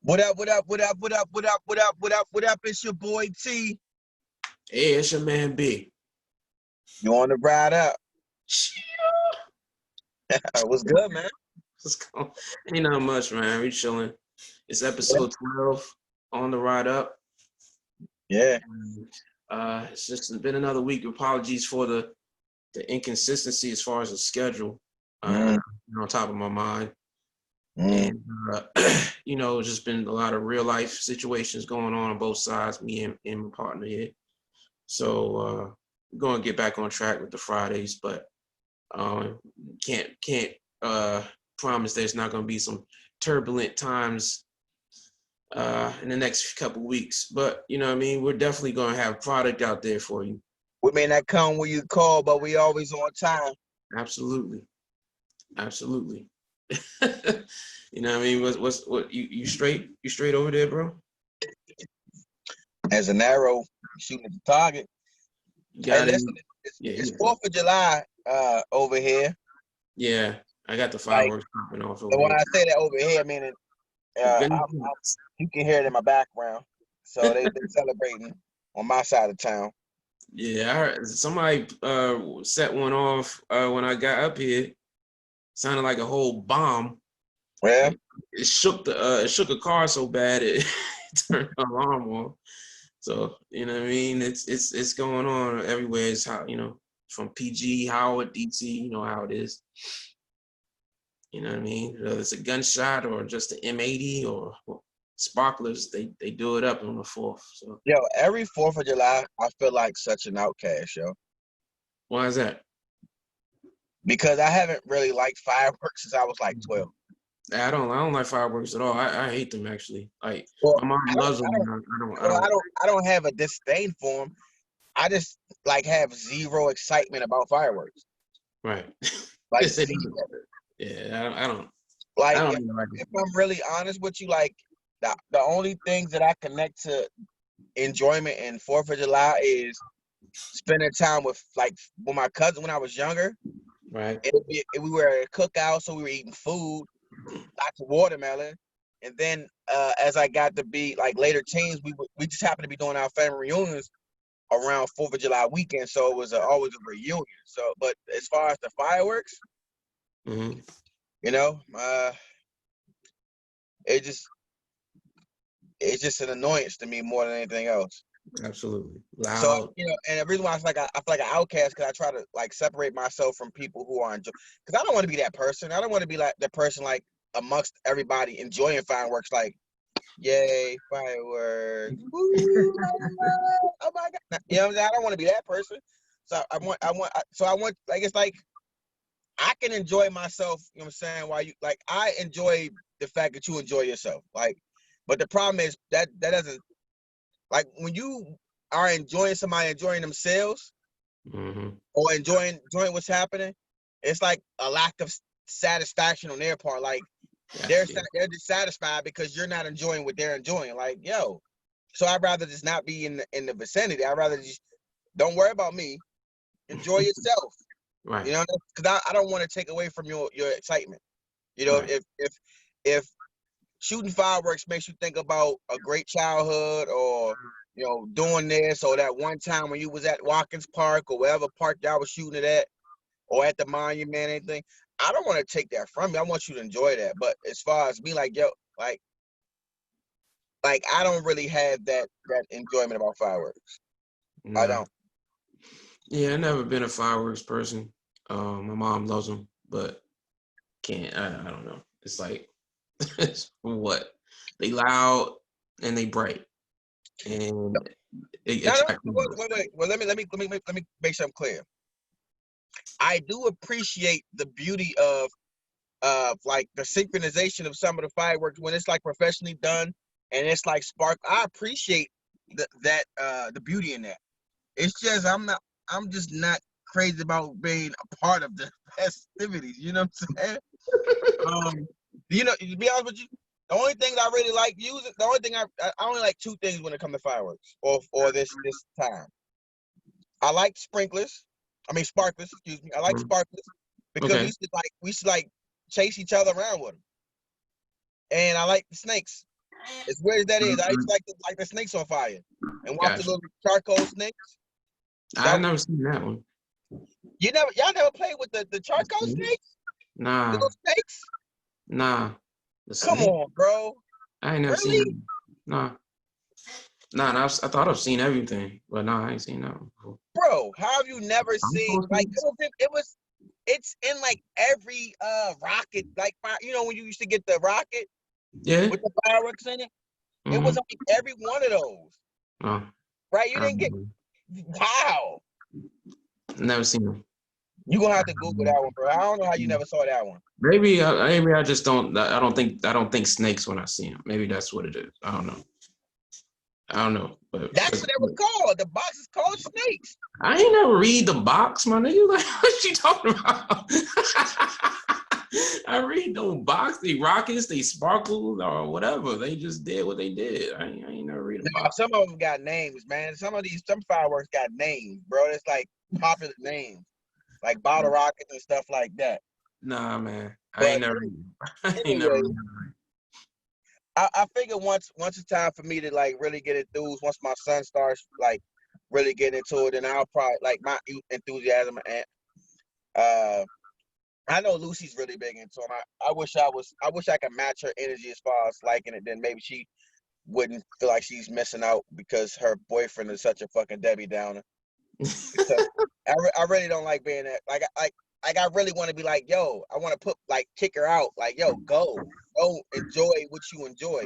What up, what up, what up, what up, what up, what up, what up, what up? It's your boy T. Hey, it's your man B. You on the ride up? What's good, man? What's going? Ain't not much, man. We chilling. It's episode 12 on the ride up. Yeah. It's just been another week. Apologies for the inconsistency as far as the schedule. On top of my mind. And just been a lot of real life situations going on both sides, me and my partner here. So we're gonna get back on track with the Fridays, but can't promise there's not gonna be some turbulent times in the next couple weeks. But you know what I mean, we're definitely gonna have product out there for you. We may not come when you call, but we always on time. Absolutely. You know what I mean? What you straight over there, bro? As an arrow shooting at the target. Got hey, listen, it's 4th of July over here. Yeah, I got the fireworks popping off over So when here. I say that over here, meaning you can hear it in my background. So they've been celebrating on my side of town. Yeah, I heard somebody set one off when I got up here. Sounded like a whole bomb. Yeah. It shook a car so bad it turned the alarm on. So you know what I mean. It's going on everywhere. It's how from PG, Howard, DC. You know how it is. You know what I mean. Whether it's a gunshot or just an M80 or sparklers, they do it up on the 4th. So every 4th of July, I feel like such an outcast, yo. Why is that? Because I haven't really liked fireworks since I was like 12. I don't like fireworks at all. I hate them actually. Like my mom loves them. I don't have a disdain for them. I just like have zero excitement about fireworks. Right. Like yeah, I don't. Like I don't if I'm really honest with you, like the only things that I connect to enjoyment in 4th of July is spending time with my cousin when I was younger. Right. We were at a cookout, so we were eating food, lots of watermelon, and then as I got to be like later teens, we just happened to be doing our family reunions around 4th of July weekend, so it was always a reunion. So, but as far as the fireworks, it's just an annoyance to me more than anything else. Absolutely. Loud. So and the reason why I feel like an outcast, because I try to like separate myself from people who are because I don't want to be that person. I don't want to be like that person like amongst everybody enjoying fireworks, like yay fireworks, woo, oh my god, you know what I'm saying? I don't want to be that person. So I want like it's like I can enjoy myself. You know what I'm saying? While you like I enjoy the fact that you enjoy yourself, like. But the problem is that doesn't, like, when you are enjoying somebody enjoying themselves or enjoying what's happening, it's like a lack of satisfaction on their part. Like they're dissatisfied because you're not enjoying what they're enjoying. Like, yo, so I'd rather just not be in the vicinity. I'd rather just don't worry about me. Enjoy yourself. Right. You know, because I don't want to take away from your excitement. You know, right. if shooting fireworks makes you think about a great childhood or, doing this, or that one time when you was at Watkins Park or wherever park y'all was shooting it at, or at the monument, anything, I don't want to take that from you. I want you to enjoy that. But as far as me, like, yo, like I don't really have that enjoyment about fireworks. No. I don't. Yeah, I've never been a fireworks person. My mom loves them, but can't. I don't know. It's like, what? They loud and they bright, and wait. Well, let me make something clear. I do appreciate the beauty of like the synchronization of some of the fireworks when it's like professionally done and it's like spark. I appreciate the beauty in that. It's just I'm just not crazy about being a part of the festivities. You know what I'm saying? To be honest with you, the only thing that I really like using, the only thing I only like two things when it comes to fireworks or this time. I like sparklers. Excuse me. I like sparklers because we used to chase each other around with them. And I like the snakes. As weird as that is, I used to like the snakes on fire and watch the Gotcha. little charcoal snakes. I've never seen that one. Y'all never played with the charcoal snakes? Nah, Little snakes? nah. The Come snake? on, bro. I ain't never seen Really? that. Nah. Nah, I thought I've seen everything, but nah, I ain't seen that one before. Bro, how have you never seen like it's in like every rocket, like you know when you used to get the rocket Yeah. with the fireworks in it? It was on every one of those. Oh, right? You didn't get wow. never seen them. You gonna have to Google that one, bro. I don't know how you never saw that one. Maybe I just don't. I don't think snakes when I see them. Maybe that's what it is. I don't know. But That's what it was called. The box is called Snakes. I ain't never read the box, my nigga. Like, what you talking about? I read those box, they rockets, they sparkles, or whatever. They just did what they did. I ain't never read a box. Some of them got names, man. Some fireworks got names, bro. It's like popular names, like bottle rockets and stuff like that. Nah, man. I ain't never I figure once it's time for me to like really get enthused, once my son starts like really getting into it, and I'll probably like my enthusiasm and I know Lucy's really big into them. I wish I could match her energy as far as liking it. Then maybe she wouldn't feel like she's missing out because her boyfriend is such a fucking Debbie Downer. I really don't like being that. Like I really want to be like, yo, I want to kick her out. Like, yo, go enjoy what you enjoy.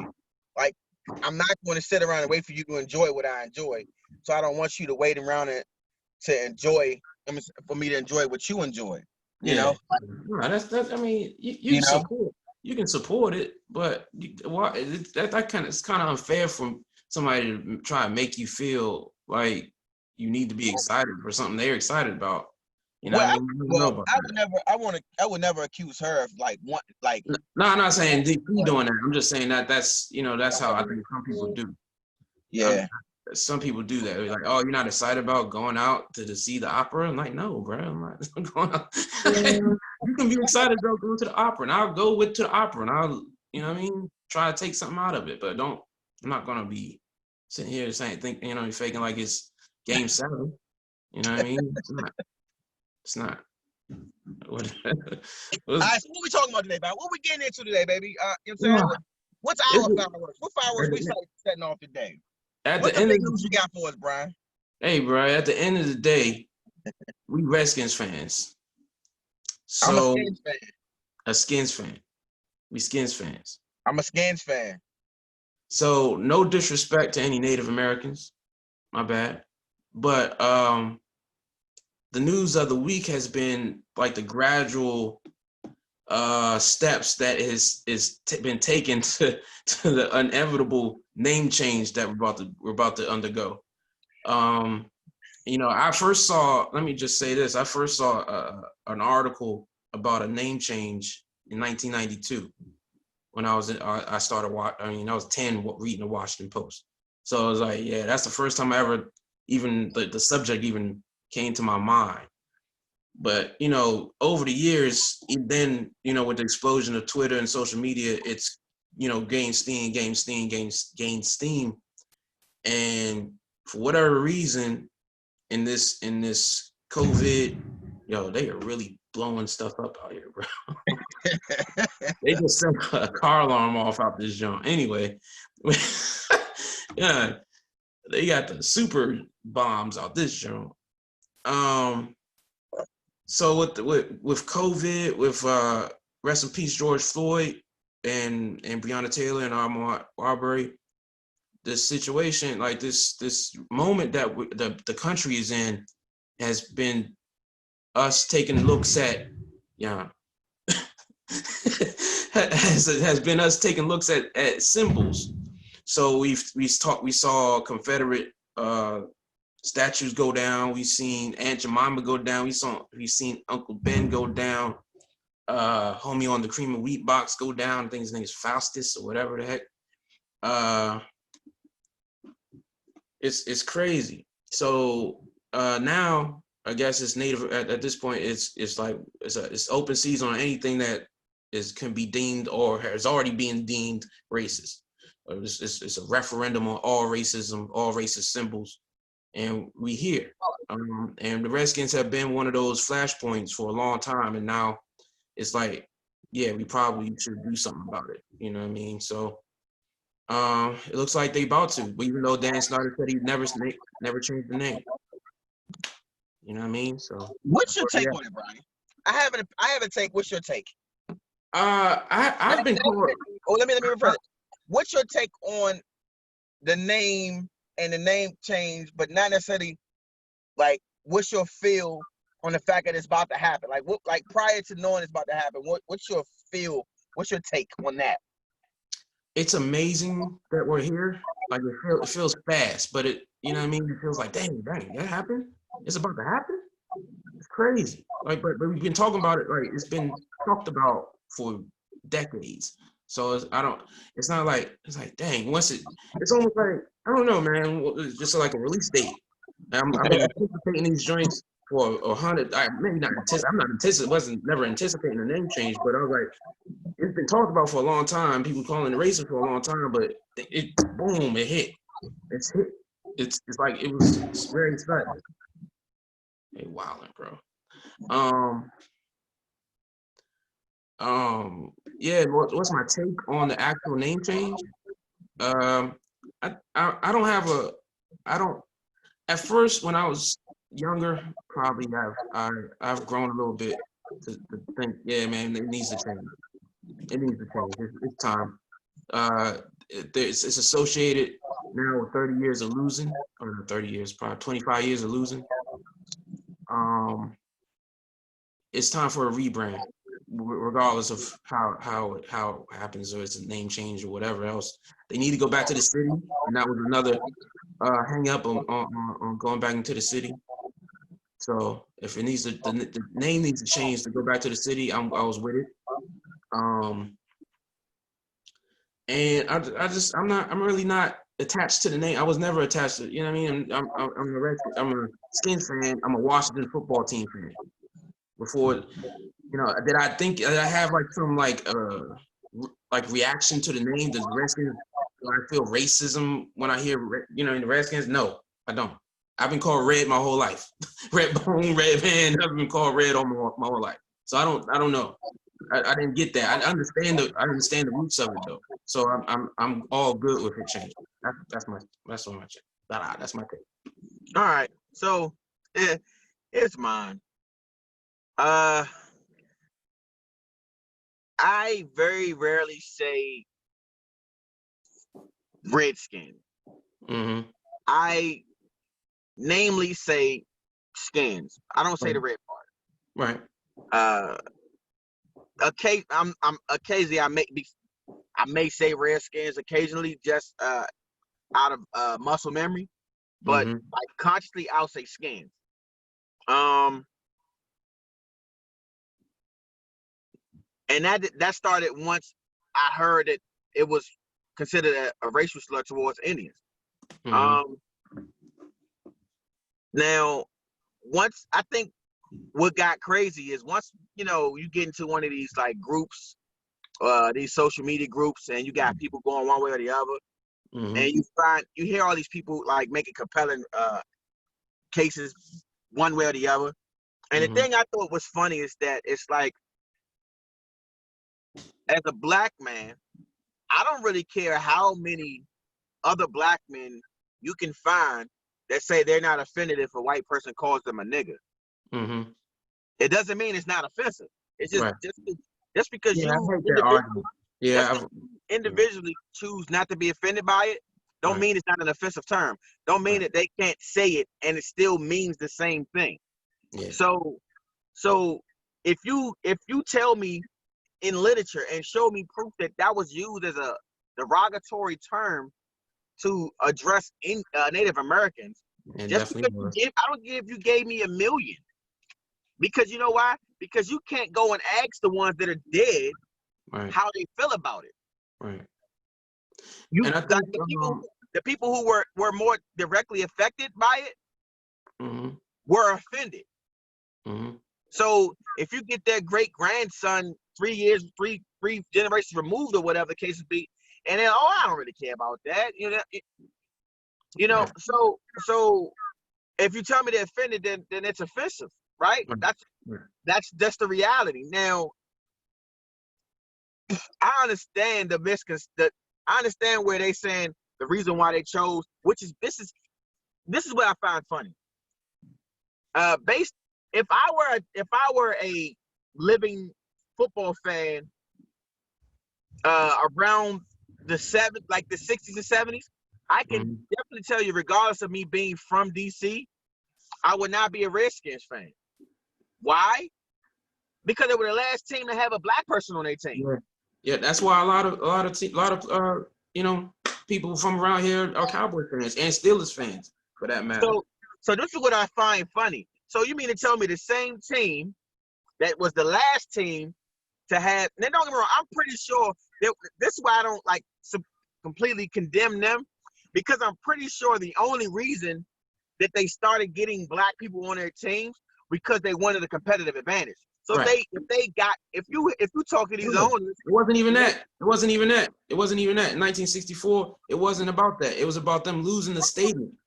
Like, I'm not going to sit around and wait for you to enjoy what I enjoy. So I don't want you to wait around to enjoy. For me to enjoy what you enjoy. You know? That's. I mean, you support. You can support it, but it's kind of unfair for somebody to try to make you feel like you need to be excited for something they're excited about. You know what I mean? I would never accuse her of No, I'm not saying DP doing that. I'm just saying that's how I think some people do. Yeah. Some people do that. They're like, oh, you're not excited about going out to see the opera? I'm like, no, bro, I'm not going out. You can be excited about going to the opera, and I'll go to the opera, and I'll, try to take something out of it. But I'm not gonna be sitting here saying, you're faking like it's Game 7. You know what I mean? It's not. All right, so what we talking about today, man? What we getting into today, baby? You know what I'm saying? What's our fireworks? What fireworks we setting off today? What's the big news you got for us, Brian? Hey, bro, at the end of the day, we Redskins fans. So, I'm a Skins fan. A Skins fan. We Skins fans. I'm a Skins fan. So, no disrespect to any Native Americans. My bad. But the news of the week has been like the gradual steps that been taken to the inevitable name change that we're about to undergo. I first saw. Let me just say this: I first saw an article about a name change in 1992 when I was I started watching. I was 10 reading the Washington Post. So I was like, yeah, that's the first time I ever even the subject even came to my mind. But, over the years, then, with the explosion of Twitter and social media, it's, gained steam. And for whatever reason, in this COVID, they are really blowing stuff up out here, bro. They just sent a car alarm off out this joint. Anyway, yeah, they got the super bombs out this joint. So with COVID, with rest in peace George Floyd and Breonna Taylor and Ahmaud Arbery, this situation, like this moment that the country is in, has been us taking looks at, has been us taking looks at symbols. So we saw Confederate statues go down. We've seen Aunt Jemima go down. We've seen Uncle Ben go down. Homie on the cream of wheat box go down. I think his name is Faustus or whatever the heck. It's crazy. So now I guess it's native at this point. It's open season on anything that can be deemed or has already been deemed racist. It's a referendum on all racism, all racist symbols, and we here. And the Redskins have been one of those flashpoints for a long time, and now it's like, yeah, we probably should do something about it. You know what I mean? So it looks like they about to, but even though Dan Snyder said he never changed the name. You know what I mean? So what's your take on it, Brian? I have a take. What's your take? I've been told. Oh, let me rephrase it. What's your take on the name and the name change, but not necessarily like what's your feel on the fact that it's about to happen? Like what, like prior to knowing it's about to happen, what's your feel? What's your take on that? It's amazing that we're here. Like it feels fast, but you know what I mean? It feels like, dang, that happened? It's about to happen? It's crazy. Like, but we've been talking about it, like it's been talked about for decades. So it's not like, it's like, dang, it's almost like, I don't know, man, it's just like a release date. I've been anticipating these joints for 100, maybe not anticipating, never anticipating a name change, but I was like, it's been talked about for a long time. People calling it racist for a long time, but boom, it hit. It's hit. It's like it's very sudden. Hey, wildin', bro. Yeah. What's my take on the actual name change? I don't have I don't. At first, when I was younger, probably I've grown a little bit to think, yeah, man, it needs to change. It needs to change. It's time. It's associated now with 30 years of losing, or not 30 years, probably 25 years of losing. It's time for a rebrand, regardless of how it happens, or it's a name change or whatever else. They need to go back to the city, and that was another hang up on going back into the city. So if it needs the name needs to change to go back to the city, I was with it. And I'm really not attached to the name. I was never attached to, you know what I mean? I'm a Skins fan. I'm a Washington football team fan. Before, you know, did I have like some like reaction to the name? Does the Redskins, do I feel racism when I hear, you know, the Redskins? No, I don't. I've been called Red my whole life. Red bone, red man. I've been called Red all my whole life. So I don't know. I didn't get that. I understand the roots of it though. So I'm all good with it changing. That's my take. That's my take. All right. So it's mine. I very rarely say Redskin. Mm-hmm. I namely say Skins. I don't say the red part. Right. Occasionally I may say Redskins occasionally, just out of muscle memory, but like consciously I'll say Skins. And that started once I heard that it was considered a racial slur towards Indians. Now, once I think what got crazy is once, you know, you get into one of these like groups, these social media groups, and you got people going one way or the other, and you hear all these people like making compelling cases one way or the other. And the thing I thought was funny is that it's like, as a black man, I don't really care how many other black men you can find that say they're not offended if a white person calls them a nigger. It doesn't mean it's not offensive. It's just right. just because you individually choose not to be offended by it, don't mean it's not an offensive term. Don't mean that they can't say it and it still means the same thing. Yeah. So if you tell me in literature and show me proof that that was used as a derogatory term to address Native Americans, just because I don't give you gave me 1 million. Because you know why? Because you can't go and ask the ones that are dead how they feel about it. Right. And I think the people who were more directly affected by it were offended. So if you get their great grandson 3 generations removed or whatever the case would be, And then, oh, I don't really care about that. So if you tell me they're offended, then it's offensive, right? That's just the reality. Now, I understand I understand where they saying the reason why they chose, which is this is what I find funny. If I were a living football fan around the 60s and 70s, I can definitely tell you, regardless of me being from DC, I would not be a Redskins fan. Why? Because they were the last team to have a black person on their team. Yeah, that's why a lot of people from around here are Cowboy fans and Steelers fans, for that matter. So this is what I find funny. So you mean to tell me the same team that was the last team to have? Now don't get me wrong, I'm pretty sure this is why I don't like completely condemn them, because I'm pretty sure the only reason that they started getting black people on their teams because they wanted a competitive advantage. So if you talk to these owners, it wasn't even that. It wasn't even that. In 1964, it wasn't about that. It was about them losing the stadium.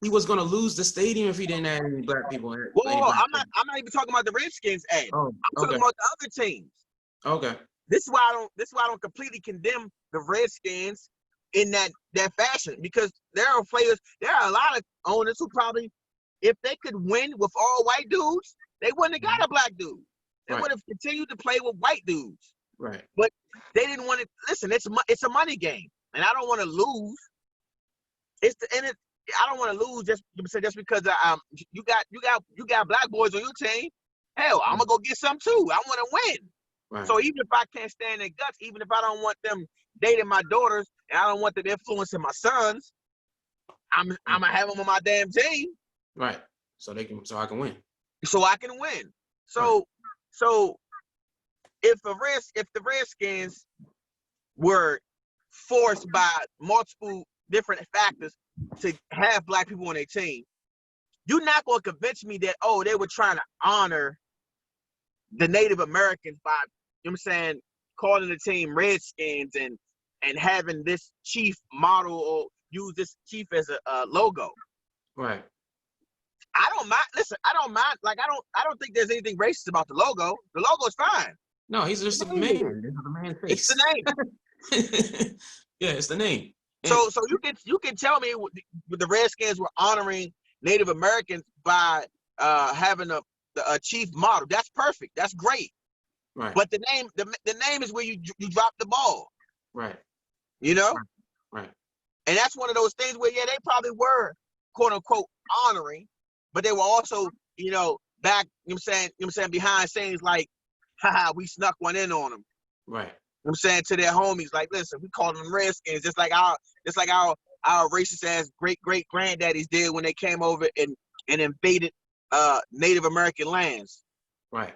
He was going to lose the stadium if he didn't have any black people in it. Well, I'm not even talking about the Redskins, Ed. I'm talking about the other teams. Okay. This is why I don't completely condemn the Redskins in that fashion, because there are a lot of owners who probably, if they could win with all white dudes, they wouldn't have got a black dude. They would have continued to play with white dudes. Right. But they didn't want to listen. It's a money game, and I don't want to lose. I don't want to lose just because you got black boys on your team. Hell, I'm gonna go get some too. I want to win. Right. So even if I can't stand their guts, even if I don't want them dating my daughters and I don't want them influencing my sons, I'm gonna have them on my damn team. Right. So I can win. So I can win. So if the Redskins were forced by multiple different factors to have black people on their team, you're not going to convince me that, oh, they were trying to honor the Native Americans by, you know what I'm saying, calling the team Redskins and having this chief model or use this chief as a logo. Right. I don't mind. Listen, I don't mind. Like, I don't think there's anything racist about the logo. The logo's fine. No, he's just a man. This is the man's face. It's the name. Yeah, it's the name. So you can tell me the Redskins were honoring Native Americans by having a chief model. That's perfect. That's great. Right. But the name is where you drop the ball. Right. You know. Right. And that's one of those things where they probably were quote unquote honoring, but they were also back. You know what I'm saying, behind scenes like, haha, we snuck one in on them. Right. You know what I'm saying, to their homies, like, listen, we called them Redskins, just like our racist ass great granddaddies did when they came over and invaded Native American lands. Right.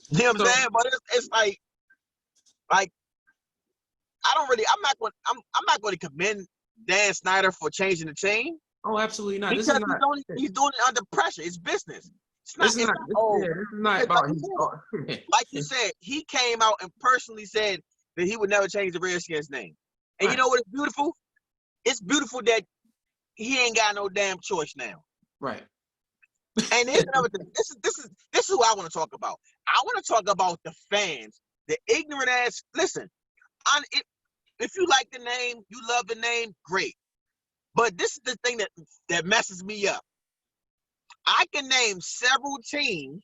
You know what I'm saying? But it's like I'm not going to commend Dan Snyder for changing the team. Oh, absolutely not. Because he's doing it under pressure. It's business. This is not about like you said, he came out and personally said that he would never change the Redskins name. And you know what is beautiful? It's beautiful that he ain't got no damn choice now. Right. And here's another thing. This is who I want to talk about. I want to talk about the fans, the ignorant ass. Listen, if you like the name, you love the name, great. But this is the thing that messes me up. I can name several teams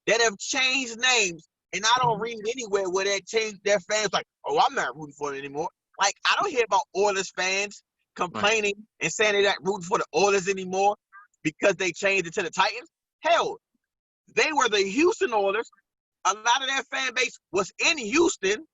that have changed names, and I don't read anywhere where their fans like, oh, I'm not rooting for it anymore. Like, I don't hear about Oilers fans complaining and saying they're not rooting for the Oilers anymore because they changed it to the Titans. Hell, they were the Houston Oilers. A lot of their fan base was in Houston,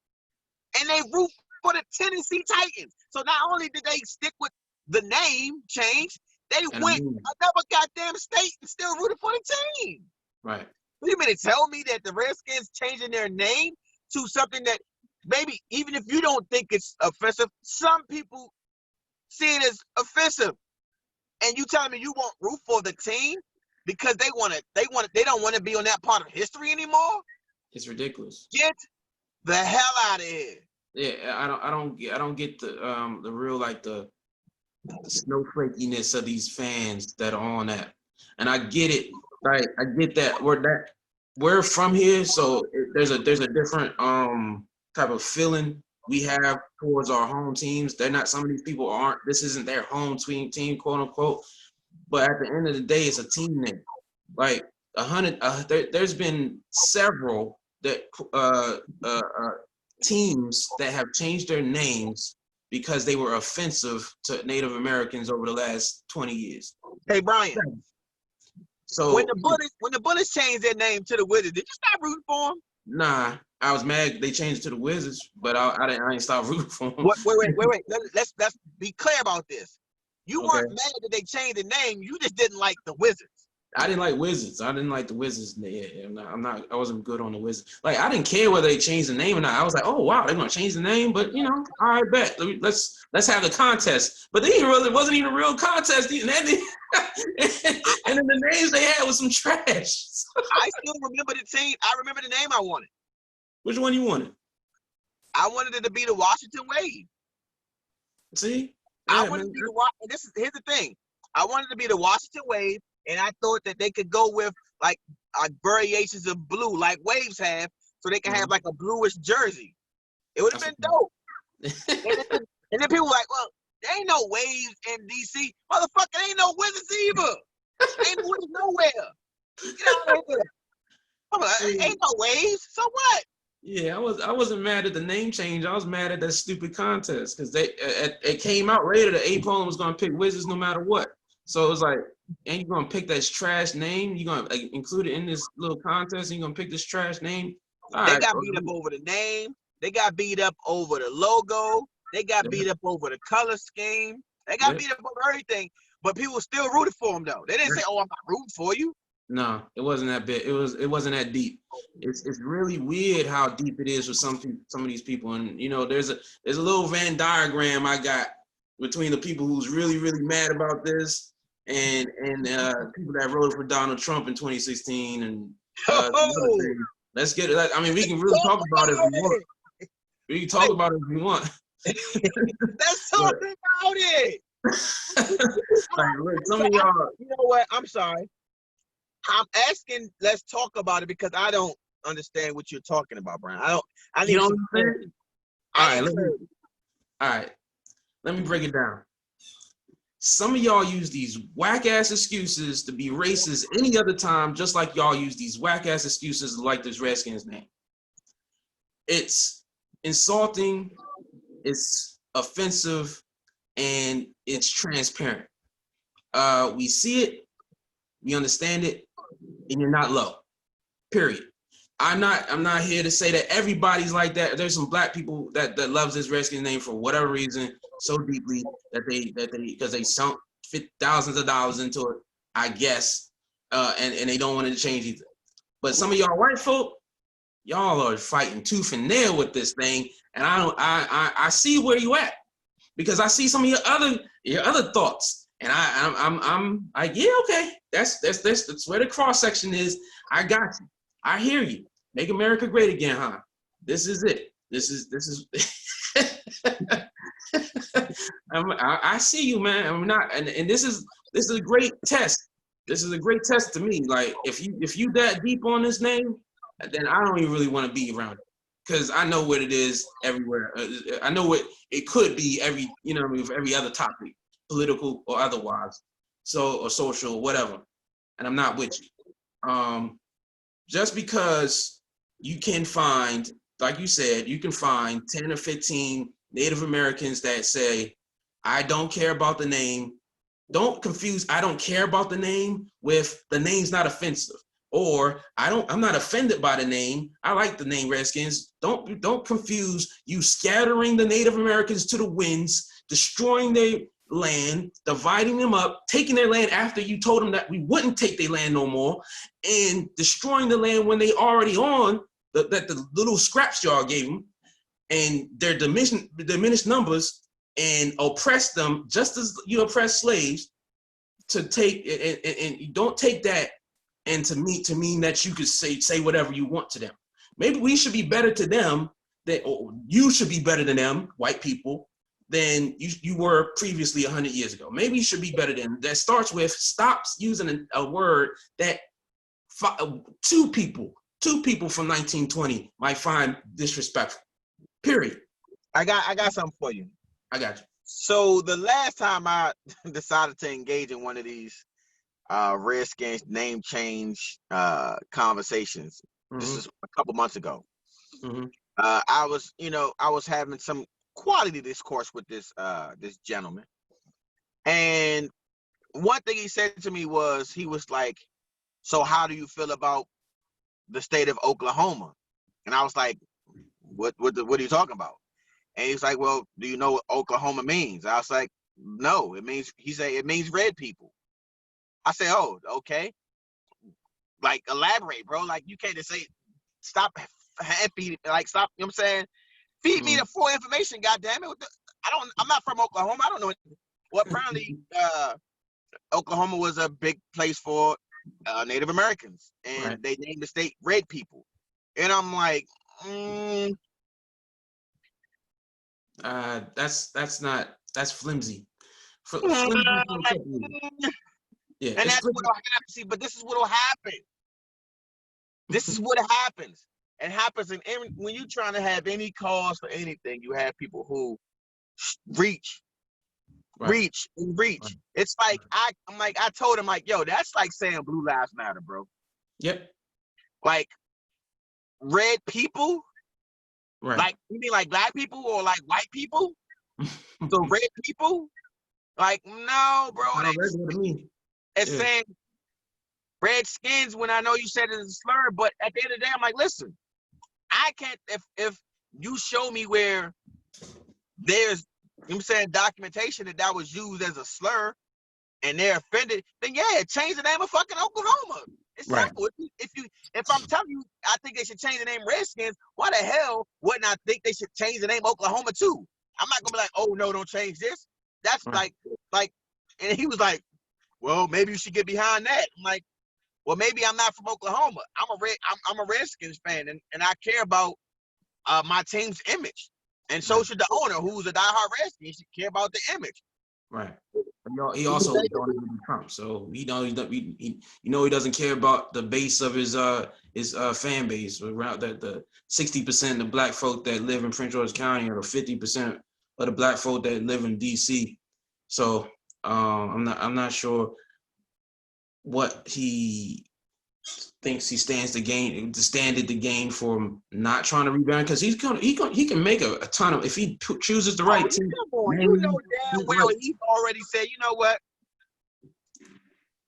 and they root for the Tennessee Titans. So not only did they stick with the name change, they went another goddamn state and still rooted for the team. Right. You mean to tell me that the Redskins changing their name to something that maybe even if you don't think it's offensive, some people see it as offensive, and you telling me you won't root for the team because they don't want to be on that part of history anymore? It's ridiculous. Get the hell out of here. Yeah, I don't get the real like the snowflakiness of these fans that are on that, and I get it. Like I get that we're from here, so there's a different type of feeling we have towards our home teams. They're not, some of these people aren't. This isn't their home team, quote unquote. But at the end of the day, it's a team name. Like there's been several that teams that have changed their names because they were offensive to Native Americans over the last 20 years. Hey, Brian. So when the Bullets changed their name to the Wizards, did you stop rooting for them? Nah, I was mad they changed it to the Wizards, but I didn't stop rooting for them. Wait. Let's be clear about this. You weren't mad that they changed the name. You just didn't like the Wizards. I didn't like Wizards. I didn't like the Wizards. Yeah, I wasn't good on the Wizards. Like, I didn't care whether they changed the name or not. I was like, oh wow, they're gonna change the name, but you know, all right, bet. Let's have the contest. But they it wasn't even a real contest. And then the names they had was some trash. I still remember the team. I remember the name I wanted. Which one you wanted? I wanted it to be the Washington Wave. See? Yeah, I wanted to be here's the thing. I wanted to be the Washington Wave, and I thought that they could go with like variations of blue, like Waves have, so they can have like a bluish jersey. It would have been dope. and then people were like, well, there ain't no Waves in DC. Motherfucker, there ain't no Wizards either. Ain't no Wizards nowhere. Get out of here. I'm like, ain't no Waves, so what? Yeah, I wasn't mad at the name change. I was mad at that stupid contest because it came out later that A-Poland was gonna pick Wizards no matter what. So it was like, ain't you gonna pick that trash name? You gonna include it in this little contest? And you gonna pick this trash name? They got beat up over the name. They got beat up over the logo. They got beat up over the color scheme. They got beat up over everything. But people still rooted for them though. They didn't say, "Oh, I'm not rooting for you." No, it wasn't that big. It wasn't that deep. It's really weird how deep it is for some of these people. And you know, there's a little Venn diagram I got between the people who's really mad about this and people that voted for Donald Trump in 2016 and let's get it. I mean, we can really talk about it if we want. We can talk about it if we want. Let's talk about it. Like, look, some of y'all. You know what? I'm sorry. I'm asking. Let's talk about it because I don't understand what you're talking about, Brian. I need. You don't understand? All right. Let me break it down. Some of y'all use these whack-ass excuses to be racist any other time, just like y'all use these whack-ass excuses to like this Redskins name. It's insulting, it's offensive, and it's transparent. We see it, we understand it, and you're not low. Period. I'm not here to say that everybody's like that. There's some black people that loves this Redskins name for whatever reason so deeply that because they sunk thousands of dollars into it, I guess, and they don't want it to change either. But some of y'all white folk, y'all are fighting tooth and nail with this thing, and I see where you at because I see some of your other thoughts, and I'm like, yeah, okay, that's where the cross section is. I got you. I hear you. Make America great again, huh? This is it. This is. I see you, man. I'm not, and this is a great test. This is a great test to me. Like if you that deep on this name, then I don't even really want to be around it because I know what it is everywhere. I know what it could be with every other topic, political or otherwise, or social or whatever. And I'm not with you. Just because you can find, like you said, you can find 10 or 15 Native Americans that say, I don't care about the name. Don't confuse I don't care about the name with the name's not offensive. Or I'm not offended by the name. I like the name Redskins. Don't confuse you scattering the Native Americans to the winds, destroying their land, dividing them up, taking their land after you told them that we wouldn't take their land no more, and destroying the land when they already on the little scraps y'all gave them, and their diminished numbers, and oppress them just as you oppress slaves. To take and you don't take that and to mean that you could say whatever you want to them. Maybe we should be better to them you should be better than them, white people, than you were previously 100 years ago. Maybe you should be better than. That starts with stop using a word that two people from 1920 might find disrespectful. Period. I got something for you. I got you. So the last time I decided to engage in one of these Redskins name change conversations, this is a couple months ago. I was having some quality discourse with this gentleman, and one thing he said to me was, he was like, so how do you feel about the state of Oklahoma? And I was like, what are you talking about? And he's like, well, do you know what Oklahoma means? I was like, no, he said it means red people. I said, oh, okay. Like, elaborate, bro. Like, you can't just say, stop happy, like, stop, you know what I'm saying? Feed me the full information, goddamn it. I'm not from Oklahoma. I don't know. Well, apparently, Oklahoma was a big place for Native Americans, and they named the state Red People. And I'm like, that's flimsy. Yeah, and that's what'll happen. See, but this is what'll happen. This is what happens. It happens when you're trying to have any cause for anything. You have people who reach. It's like I told him, like, yo, that's like saying Blue Lives Matter, bro. Yep. Like, red people. Right. Like, you mean like black people or like white people? So red people? Like, no, bro. It's saying Redskins when I know you said it as a slur, but at the end of the day, I'm like, listen, I can't, if you show me where there's, you know what I'm saying, documentation that was used as a slur and they're offended, then yeah, change the name of fucking Oklahoma. It's simple. If I'm telling you, I think they should change the name Redskins, why the hell wouldn't I think they should change the name Oklahoma too? I'm not gonna be like, oh no, don't change this. That's like, and he was like, well, maybe you should get behind that. I'm like, well, maybe I'm not from Oklahoma. I'm a Redskins fan, and I care about my team's image. And so should the owner, who's a diehard Redskins, should care about the image. Right. He also don't even Trump, so he doesn't care about the base of his fan base. Around the 60% of the black folk that live in Prince George County, or 50% of the black folk that live in DC. So I'm not sure what he thinks he stands to gain for not trying to rebound, because he can make a ton of, if he chooses the right team. You know damn well he's already said, you know what,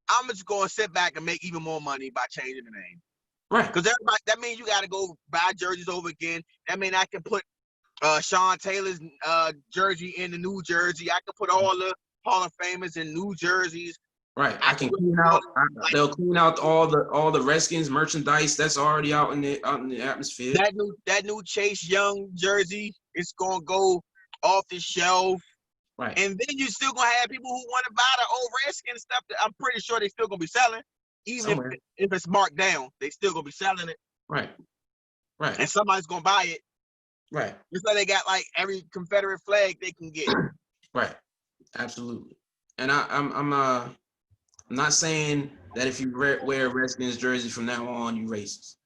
I'm just going to sit back and make even more money by changing the name. Right. Because that means you got to go buy jerseys over again. That means I can put Sean Taylor's jersey in the new jersey. I can put all the Hall of Famers in new jerseys. Right. I can clean out. They'll clean out all the Redskins merchandise that's already out in the atmosphere. That new Chase Young jersey is gonna go off the shelf. Right. And then you're still gonna have people who want to buy the old Redskins stuff that I'm pretty sure they still gonna be selling, even if it's marked down. They still gonna be selling it. Right. Right. And somebody's gonna buy it. Right. Just like they got like every Confederate flag they can get. Right. Absolutely. And I'm not saying that if you wear a Redskins jersey from now on, you racist.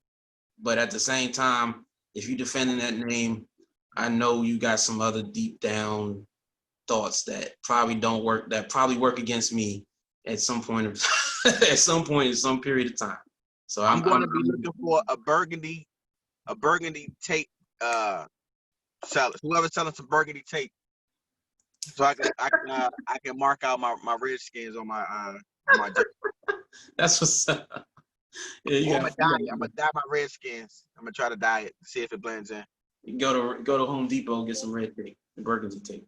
But at the same time, if you're defending that name, I know you got some other deep down thoughts that probably don't work, that probably work against me at some point in some period of time. So I'm going to be looking for a burgundy tape seller. Whoever's selling some burgundy tape, so I can mark out my Redskins on my jersey. That's what's up. Yeah, I'm gonna dye my Redskins. I'm gonna try to dye it, see if it blends in. You can go to Home Depot and get some red tape, burgundy tape.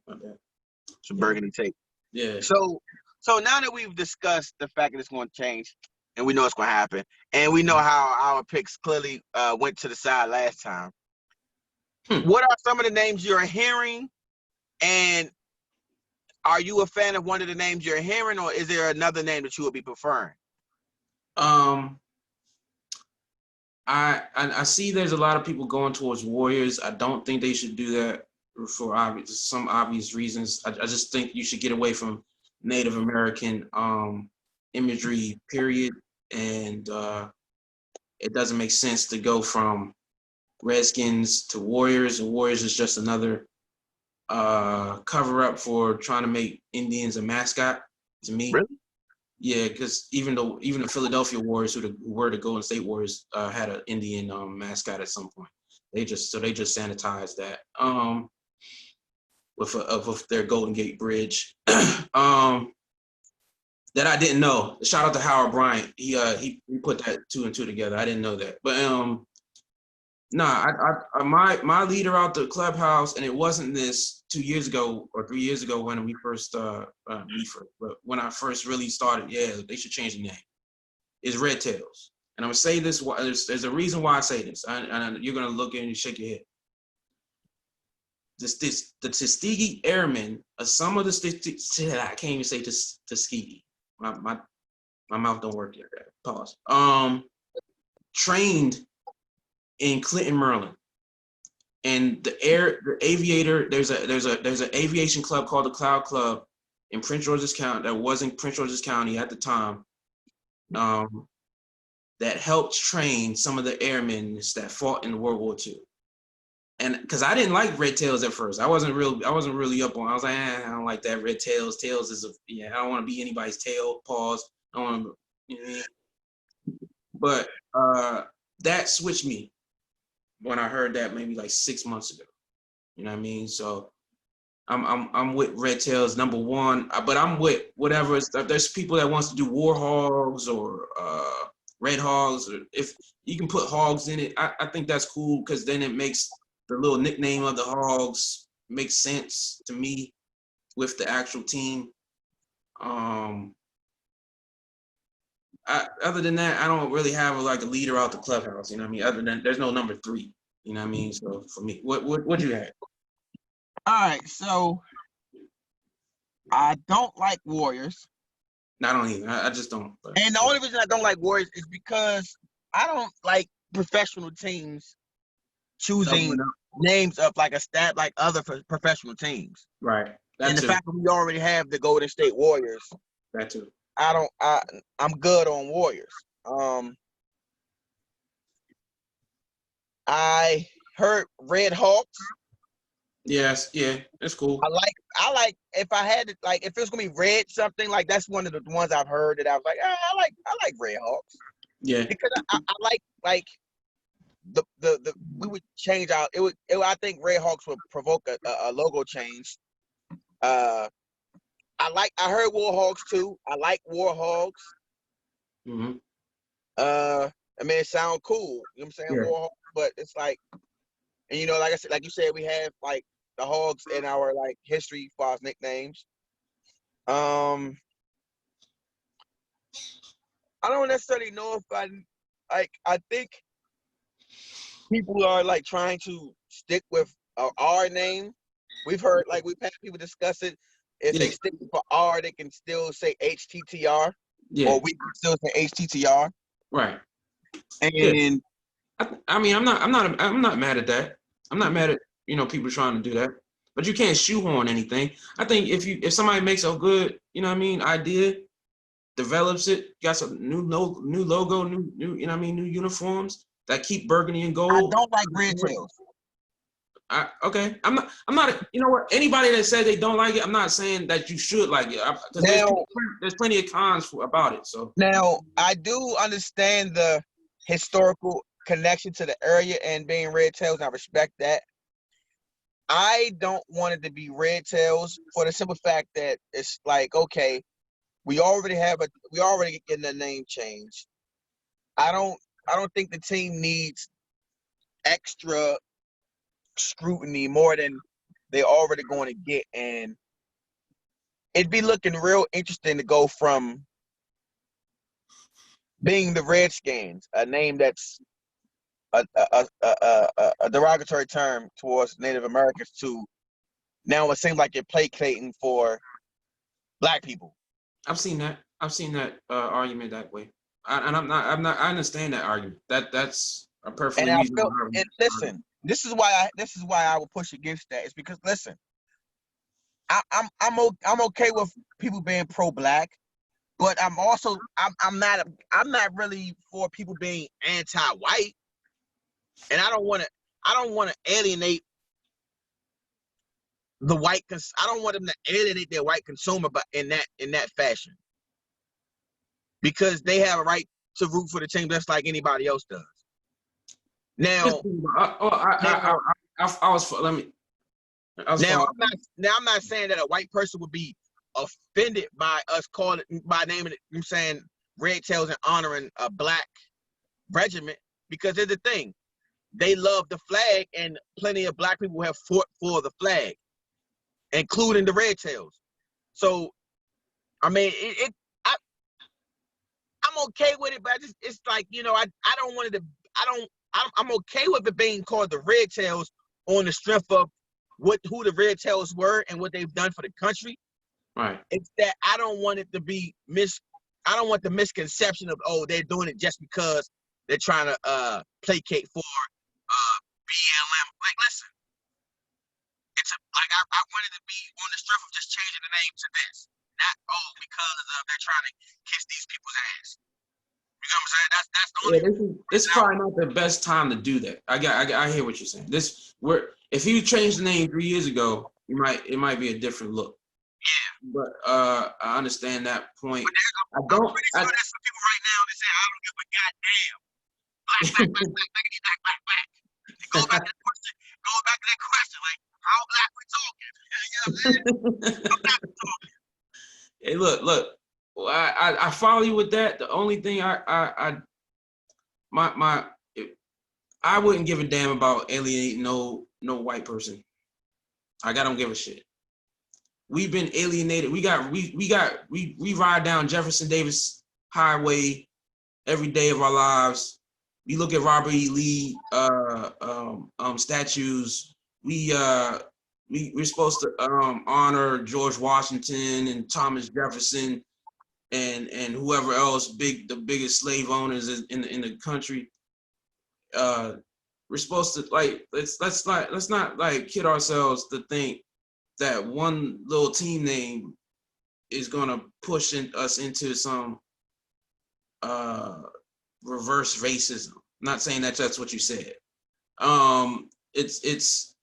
Some burgundy tape. Yeah. So now that we've discussed the fact that it's going to change, and we know it's going to happen, and we know how our picks clearly went to the side last time. What are some of the names you're hearing, and are you a fan of one of the names you're hearing, or is there another name that you would be preferring? I see there's a lot of people going towards Warriors. I don't think they should do that for some obvious reasons. I just think you should get away from Native American imagery, period. And it doesn't make sense to go from Redskins to Warriors, and Warriors is just another cover up for trying to make Indians a mascot to me. Really? Yeah, because even the Philadelphia Warriors, who were the Golden State Warriors, had an Indian mascot at some point. They just sanitized that with their Golden Gate Bridge. That I didn't know. Shout out to Howard Bryant. He put that 2 and 2 together. I didn't know that. But my leader out the clubhouse, and it wasn't this 2 years ago or 3 years ago when we first but when I first really started, yeah, they should change the name. Is Red Tails. And I'm gonna say this. There's a reason why I say this. And you're gonna look at it and shake your head. The Tuskegee Airmen, some of the I can't even say Tuskegee. My mouth don't work like that. Pause. Trained in Clinton, Maryland, and the aviator. There's an aviation club called the Cloud Club in Prince George's County. That was in Prince George's County at the time. That helped train some of the airmen that fought in World War II. And because I didn't like Red Tails at first, I wasn't really up on. I was like, I don't like that Red Tails. Tails is I don't want to be anybody's tail. Pause. I don't want to, you know what I mean? But that switched me when I heard that maybe like 6 months ago. You know what I mean? So I'm with Red Tails number one, but I'm with whatever. If there's people that wants to do War Hogs or Red Hogs, or if you can put Hogs in it, I think that's cool because then it makes the little nickname of the Hogs makes sense to me with the actual team. Other than that, I don't really have like a leader out the clubhouse. You know what I mean? Other than there's no number 3. You know what I mean? So for me, what you have? All right, so I don't like Warriors. I don't either. I just don't. But, and the only reason I don't like Warriors is because I don't like professional teams choosing names of like a stat like other professional teams. Right. And the fact that we already have the Golden State Warriors. That too. I'm good on Warriors. I heard Red Hawks. Yes, yeah, that's cool. I like if I had to, like, if it's gonna be red something, like that's one of the ones I've heard that I was like, I like Red Hawks. Yeah. Because I like the we would change out. I think Red Hawks would provoke a logo change. I heard War Hogs too. I like War Hogs. Mm-hmm. I mean, it sounds cool. You know what I'm saying? Yeah. War Hogs, but it's like, and you know, like I said, like you said, we have like the Hogs in our like history for our nicknames. I don't necessarily know if I think people are like trying to stick with our name. We've had people discuss it. If they stick for R, they can still say HTTR, or we can still say HTTR. Right. And I mean, I'm not mad at that. I'm not mad at people trying to do that. But you can't shoehorn anything. I think if somebody makes a good idea, develops it, got some new logo, new new uniforms that keep burgundy and gold. I don't like Red Tails. Okay, I'm not. You know what? Anybody that says they don't like it, I'm not saying that you should like it. Because there's plenty of cons about it. So now I do understand the historical connection to the area and being Red Tails. I respect that. I don't want it to be Red Tails for the simple fact that it's like, okay, we already getting the name change. I don't think the team needs extra scrutiny more than they're already going to get, and it'd be looking real interesting to go from being the Redskins, a name that's a derogatory term towards Native Americans, to now it seems like you're placating for Black people. I've seen that argument that way, I understand that argument. That's are perfectly And I reasonable. feel, and listen, this is why I would push against that. It's because listen, I'm okay with people being pro-black, but I'm not really for people being anti-white, and I don't want to alienate the white. I don't want them to alienate their white consumer, but in that fashion, because they have a right to root for the team just like anybody else does. Now, I was let me. Now I'm not saying that a white person would be offended by us calling by naming it. I'm saying red tails and honoring a black regiment, because here's the thing: they love the flag, and plenty of black people have fought for the flag, including the red tails. So, I mean, I'm okay with it, but it's like, I don't want it to. I'm okay with it being called the red tails on the strength of who the red tails were and what they've done for the country. Right. It's that I don't want it to be I don't want the misconception of, oh, they're doing it just because they're trying to placate for BLM. Like, listen, I wanted to be on the strength of just changing the name to this, not because they're trying to kiss these people's ass. You know what I'm saying? That's the only. This is probably not the best time to do that. I hear what you're saying. If you changed the name 3 years ago, it might be a different look. Yeah. But I understand that point. I'm pretty sure there's some people right now that say, I don't give a goddamn. Black. Go back to that question. Like, how black we talking? You know what I'm saying? How black we talking? Hey, look. Well, I follow you with that. The only thing I wouldn't give a damn about alienating no white person. I don't give a shit. We've been alienated. We ride down Jefferson Davis Highway every day of our lives. We look at Robert E. Lee statues. We're supposed to honor George Washington and Thomas Jefferson and whoever else the biggest slave owners in the country. We're supposed to, like, let's not like kid ourselves to think that one little team name is gonna push us into some reverse racism. I'm not saying that that's what you said. It's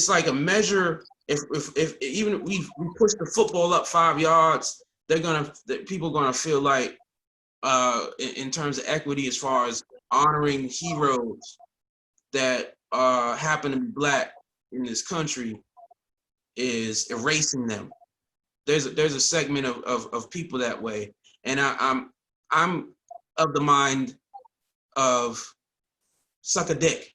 like a measure. If even we push the football up 5 yards, people are gonna feel like in terms of equity, as far as honoring heroes that happen to be black in this country, is erasing them. There's a segment of people that way, and I'm of the mind of suck a dick.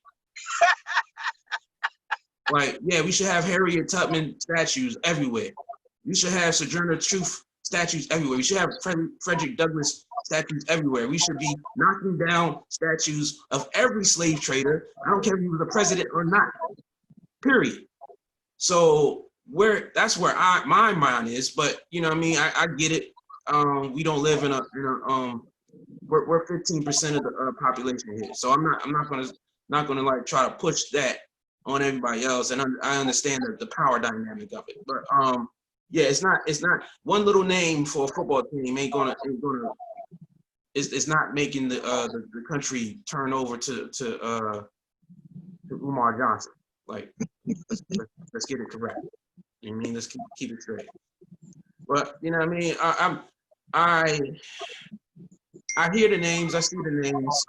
Like, yeah, we should have Harriet Tubman statues everywhere. We should have Sojourner Truth statues everywhere. We should have Frederick Douglass statues everywhere. We should be knocking down statues of every slave trader. I don't care if he was a president or not. Period. So that's where my mind is. But you know what I mean? I get it. We don't live in a we're 15% of the population here. So I'm not gonna like try to push that on everybody else. And I understand the power dynamic of it. But yeah, it's not one little name for a football team it's not making the country turn over to Umar Johnson. Like, let's get it correct. You know what I mean? Let's keep it straight. But you know what I mean? I hear the names. I see the names.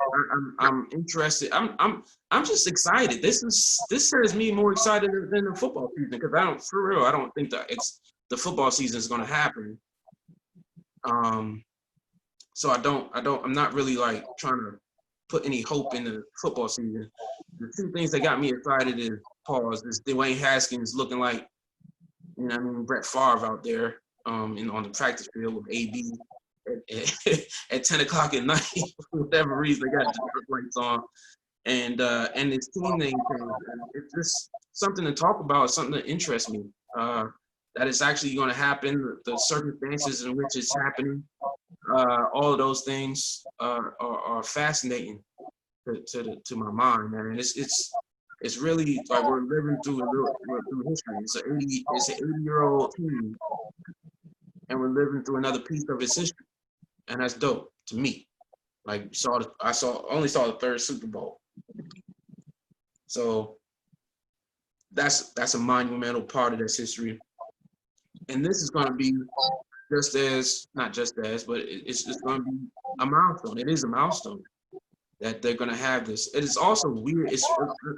I'm interested. I'm just excited. This has me more excited than the football season, because I don't think that the football season is going to happen. So I'm not really like trying to put any hope in the football season. The two things that got me excited is Dwayne Haskins looking like, you know what I mean, Brett Favre out there on the practice field with AB at 10 o'clock at night for whatever reason. They got the lights on, and his team name change. It's just something to talk about, something that interests me. that it's actually going to happen, the circumstances in which it's happening, all of those things are fascinating to my mind, man. And it's really like we're living through history. It's an 80-year-old team, and we're living through another piece of its history, and that's dope to me. Like I only saw the third Super Bowl, so that's a monumental part of this history. And this is going to be not just as, but it's going to be a milestone. It is a milestone that they're going to have this. It is also weird. It's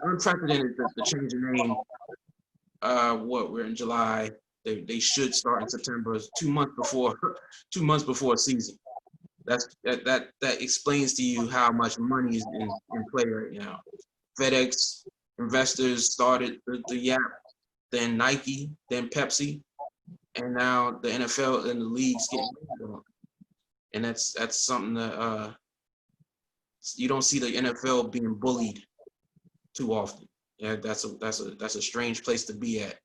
unprecedented the change of name. We're in July. They should start in September. 2 months before 2 months before a season. That explains to you how much money is in play right now. FedEx investors started the YAP, then Nike, then Pepsi, and now the NFL and the leagues getting on. And that's something that you don't see the NFL being bullied too often. Yeah, that's a strange place to be at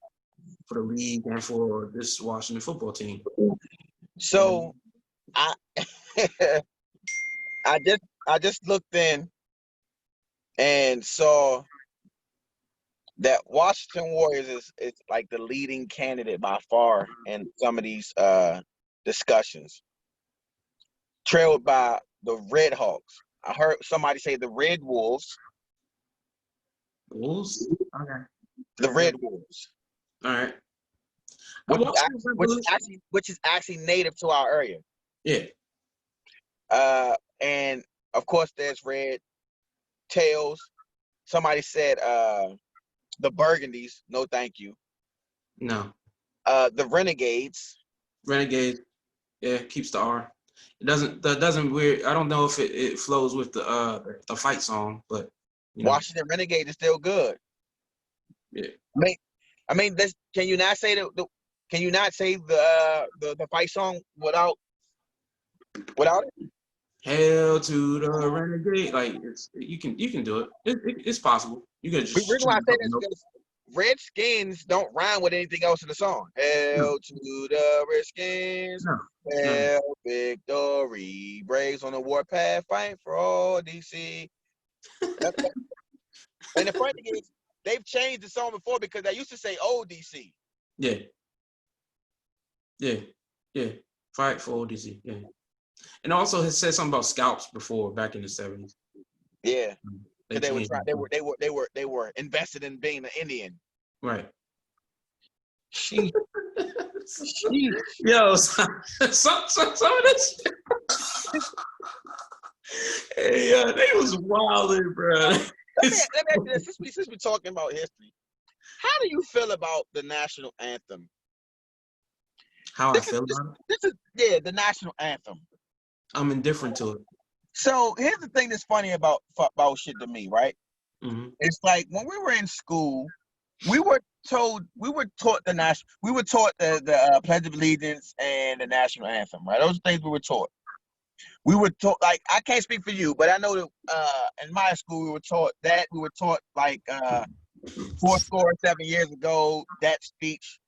for the league and for this Washington football team. So I I just looked in and saw that Washington Warriors is like the leading candidate by far in some of these discussions, trailed by the Red Hawks. I heard somebody say the Red Wolves. Wolves? Okay. The Red Wolves. All right. Which is actually native to our area. Yeah. And of course there's Red Tails. Somebody said the Burgundies, no thank you. No. The Renegades. Renegade, yeah, keeps the R. That doesn't weird. I don't know if it flows with the fight song, but Washington Renegade is still good. Yeah. I mean, this, can you not say the fight song without it? Hail to the Renegade! Like you can do it. It's possible. You can just. The reason why I say this is because Redskins don't rhyme with anything else in the song. Hail to the Redskins! Hail victory! Braves on the warpath, fight for all DC. And the funny thing is, they've changed the song before because they used to say old DC. Yeah. Fight for old DC. Yeah. And also has said something about scalps before back in the 70s. Yeah. They were invested in being an Indian. Right. Jeez. Yo, some of this. Hey, they was wilding, bro. Let me ask you this. Since we're talking about history, how do you feel about the national anthem? I feel about it? The national anthem. I'm indifferent to it. So here's the thing that's funny about shit to me, right? Mm-hmm. It's like when we were in school, we were taught the Pledge of Allegiance and the national anthem, right? Those are things we were taught. We were taught, like, I can't speak for you, but I know that in my school we were taught like 7 years ago, that speech.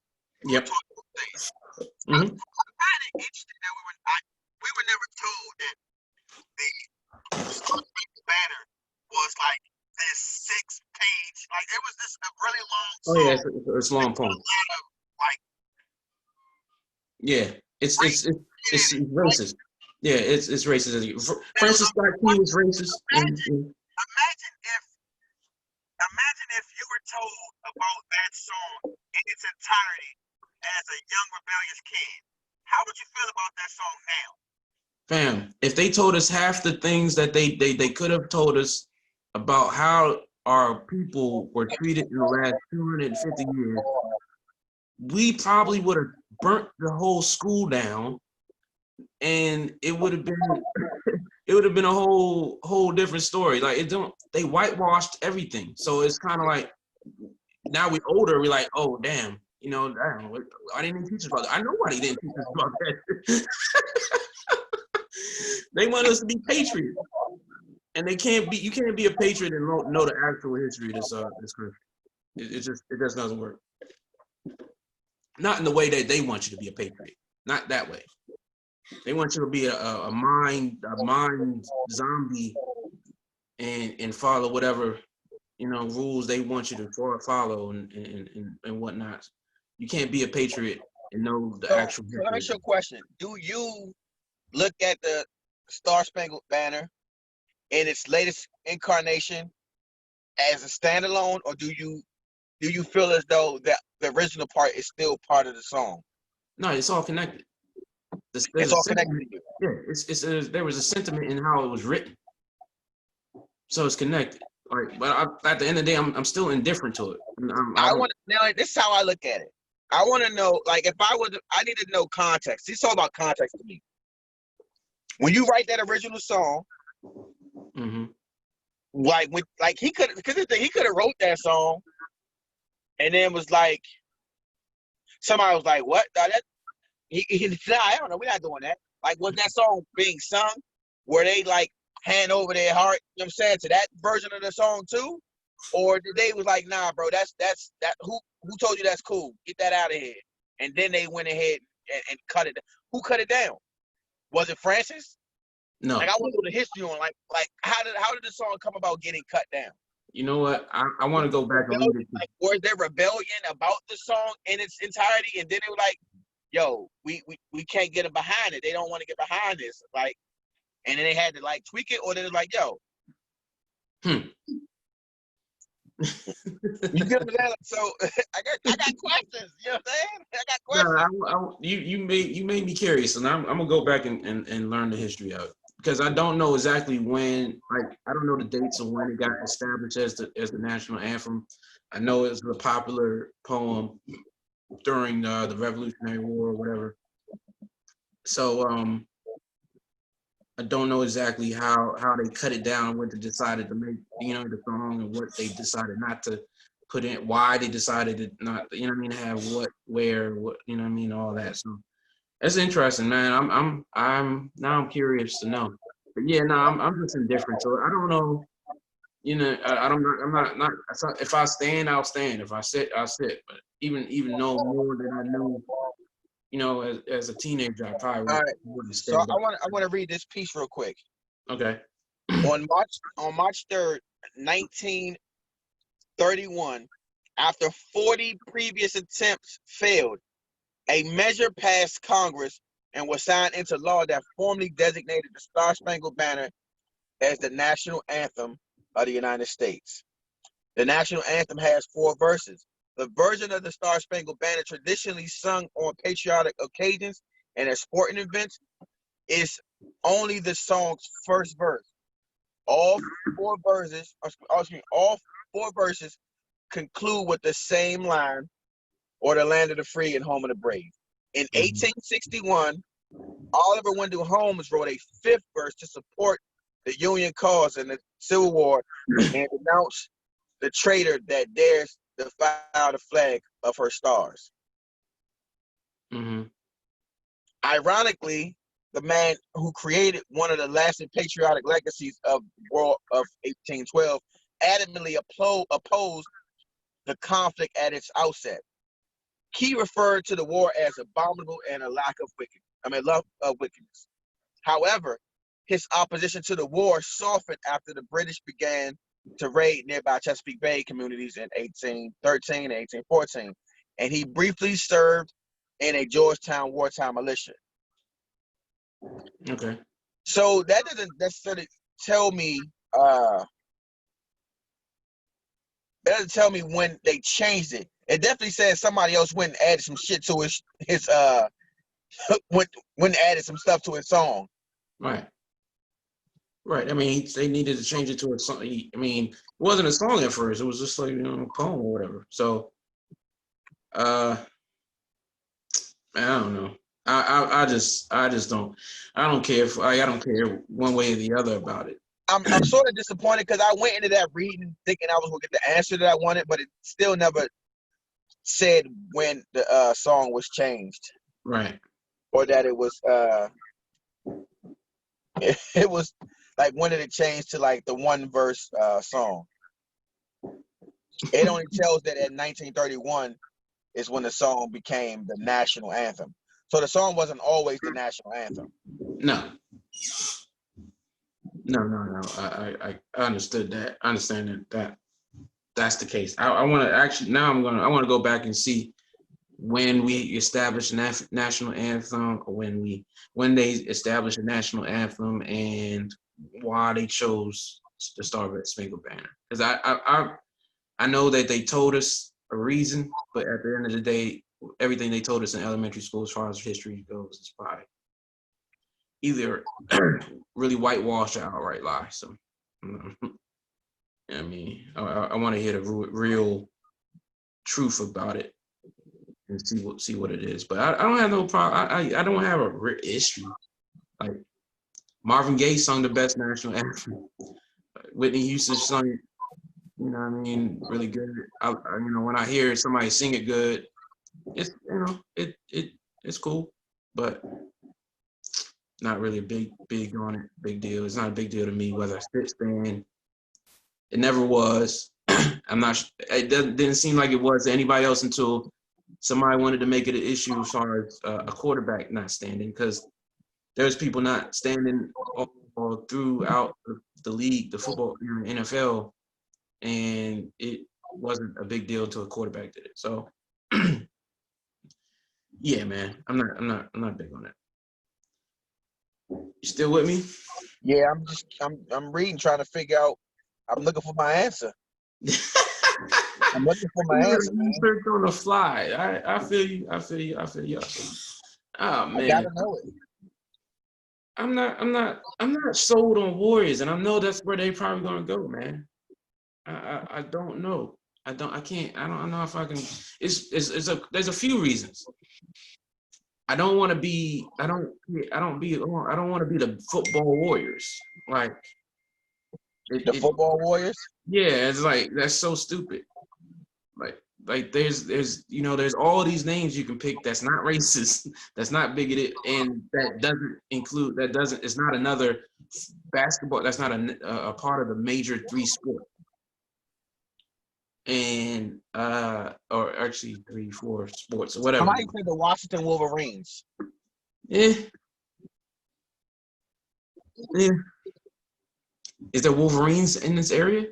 Yep. Mm-hmm. I find it interesting that we were never told that the banner was like this 6-page, like it was this really long song. Oh yeah, it's long poem. Yeah, it's racist. Yeah, it's racist. Francis Scott Key was racist. Imagine if you were told about that song in its entirety as a young rebellious kid. How would you feel about that song now? Fam, if they told us half the things that they could have told us about how our people were treated in the last 250 years, we probably would have burnt the whole school down, and it would have been a whole different story. Like they whitewashed everything. So it's kind of like now we're older, we're like, oh damn, I didn't teach us about that. I know why they didn't teach us about that. They want us to be patriots, and you can't be a patriot and know the actual history of this country. It just doesn't work. not in the way that they want you to be a patriot. Not that way. They want you to be a mind zombie and follow whatever, you know, rules they want you to follow and whatnot. You can't be a patriot and know the actual. So let me ask you a question. Do you look at the Star Spangled Banner in its latest incarnation as a standalone, or do you feel as though that the original part is still part of the song? No, it's all connected. It's all connected to you. Yeah, there was a sentiment in how it was written, so it's connected. Like, but at the end of the day, I'm still indifferent to it. I want now. This is how I look at it. I want to know, like, if I was, I need to know context. It's all about context to me. When you write that original song, like he could, because he could have wrote that song, and then was like, somebody was like, "What? That nah, I don't know. We're not doing that." Like, was that song being sung? Were they like hand over their heart? You know what I'm saying, to that version of the song too, or did they was like, "Nah, bro, that's that. Who told you that's cool? Get that out of here." And then they went ahead and cut it. Who cut it down? Was it Francis? No. Like, I want to know the history on like how did the song come about getting cut down? You know what? I want to go back and read it. Like, was there rebellion about the song in its entirety, and then they were like, "Yo, we can't get them behind it. They don't want to get behind this." Like, and then they had to like tweak it, or they was like, "Yo." You get what I'm saying? So I got questions. You know what I'm saying? I got questions. You made me curious, and I'm gonna go back and learn the history of it, because I don't know exactly when. Like, I don't know the dates of when it got established as the national anthem. I know it was a popular poem during the Revolutionary War or whatever. So I don't know exactly how they cut it down, what they decided to make, you know, the song, and what they decided not to put in, why they decided to not, you know what I mean, have what, where, what, you know what I mean, all that. So that's interesting, man. I'm curious to know. But yeah, no, I'm just indifferent. So I don't know, you know, I'm not if I stand, I'll stand. If I sit, I'll sit. But even know more than I knew, you know, as a teenager, I probably wouldn't So stand up. I want to read this piece real quick. Okay. On March 3rd, 1931, after 40 previous attempts failed, a measure passed Congress and was signed into law that formally designated the Star Spangled Banner as the national anthem of the United States. The national anthem has 4 verses. The version of the Star Spangled Banner traditionally sung on patriotic occasions and at sporting events is only the song's first verse. All 4 verses conclude with the same line, "or the land of the free and home of the brave." In 1861, Oliver Wendell Holmes wrote a 5th verse to support the Union cause in the Civil War and denounced the traitor that dares defile the flag of her stars. Ironically, the man who created one of the lasting patriotic legacies of the War of 1812 adamantly opposed the conflict at its outset. He referred to the war as abominable and a love of wickedness. However, his opposition to the war softened after the British began to raid nearby Chesapeake Bay communities in 1813 and 1814, and he briefly served in a Georgetown wartime militia. Okay. So that doesn't necessarily tell me. That doesn't tell me when they changed it. It definitely says somebody else went and added some shit to his went and added some stuff to his song. Right. Right. I mean, they needed to change it to a song. I mean, it wasn't a song at first. It was just like, you know, a poem or whatever. So, I don't know. I just don't. I don't care if I don't care one way or the other about it. I'm sort of disappointed because I went into that reading thinking I was gonna get the answer that I wanted, but it still never said when the song was changed. Right. Or that it was it was like, when did it change to like the 1 verse song? It only tells that in 1931 is when the song became the national anthem. So the song wasn't always the national anthem. No. I understood that. I understand that that's the case. I want to actually now I want to go back and see when we established a national anthem, or when they established a national anthem, and why they chose the Star Spangled Banner. Because I know that they told us a reason, but at the end of the day, everything they told us in elementary school as far as history goes is probably either really whitewash or outright lie. So, I mean, I want to hear the real truth about it and see what it is. But I don't have no problem. I don't have a real issue. Like Marvin Gaye sung the best national anthem. Whitney Houston sung it, you know what I mean, really good. When I hear somebody sing it good, it's it's cool, but not really a big on it, big deal. It's not a big deal to me whether I sit stand. It never was. I'm not. It didn't seem like it was to anybody else until somebody wanted to make it an issue as far as a quarterback not standing, because there's people not standing all throughout the league, the football, NFL, and it wasn't a big deal until a quarterback did it. So, yeah, man, I'm not big on it. You still with me? Yeah, I'm reading, trying to figure out. I'm looking for my answer. I'm looking for my answer, man. Research on the fly. I feel you. Oh man, I gotta know it. I'm not sold on Warriors, and I know that's where they probably gonna go, man. I don't know. I don't know if I can. There's a few reasons. I don't want to be. I don't want to be the football Warriors. Like the football Warriors. Yeah, it's like that's so stupid. Like there's all these names you can pick that's not racist, that's not bigoted, and it's not another basketball. That's not a part of the major three sport. And or actually 3-4 sports or whatever. Somebody said the Washington Wolverines. Yeah. Is there Wolverines in this area?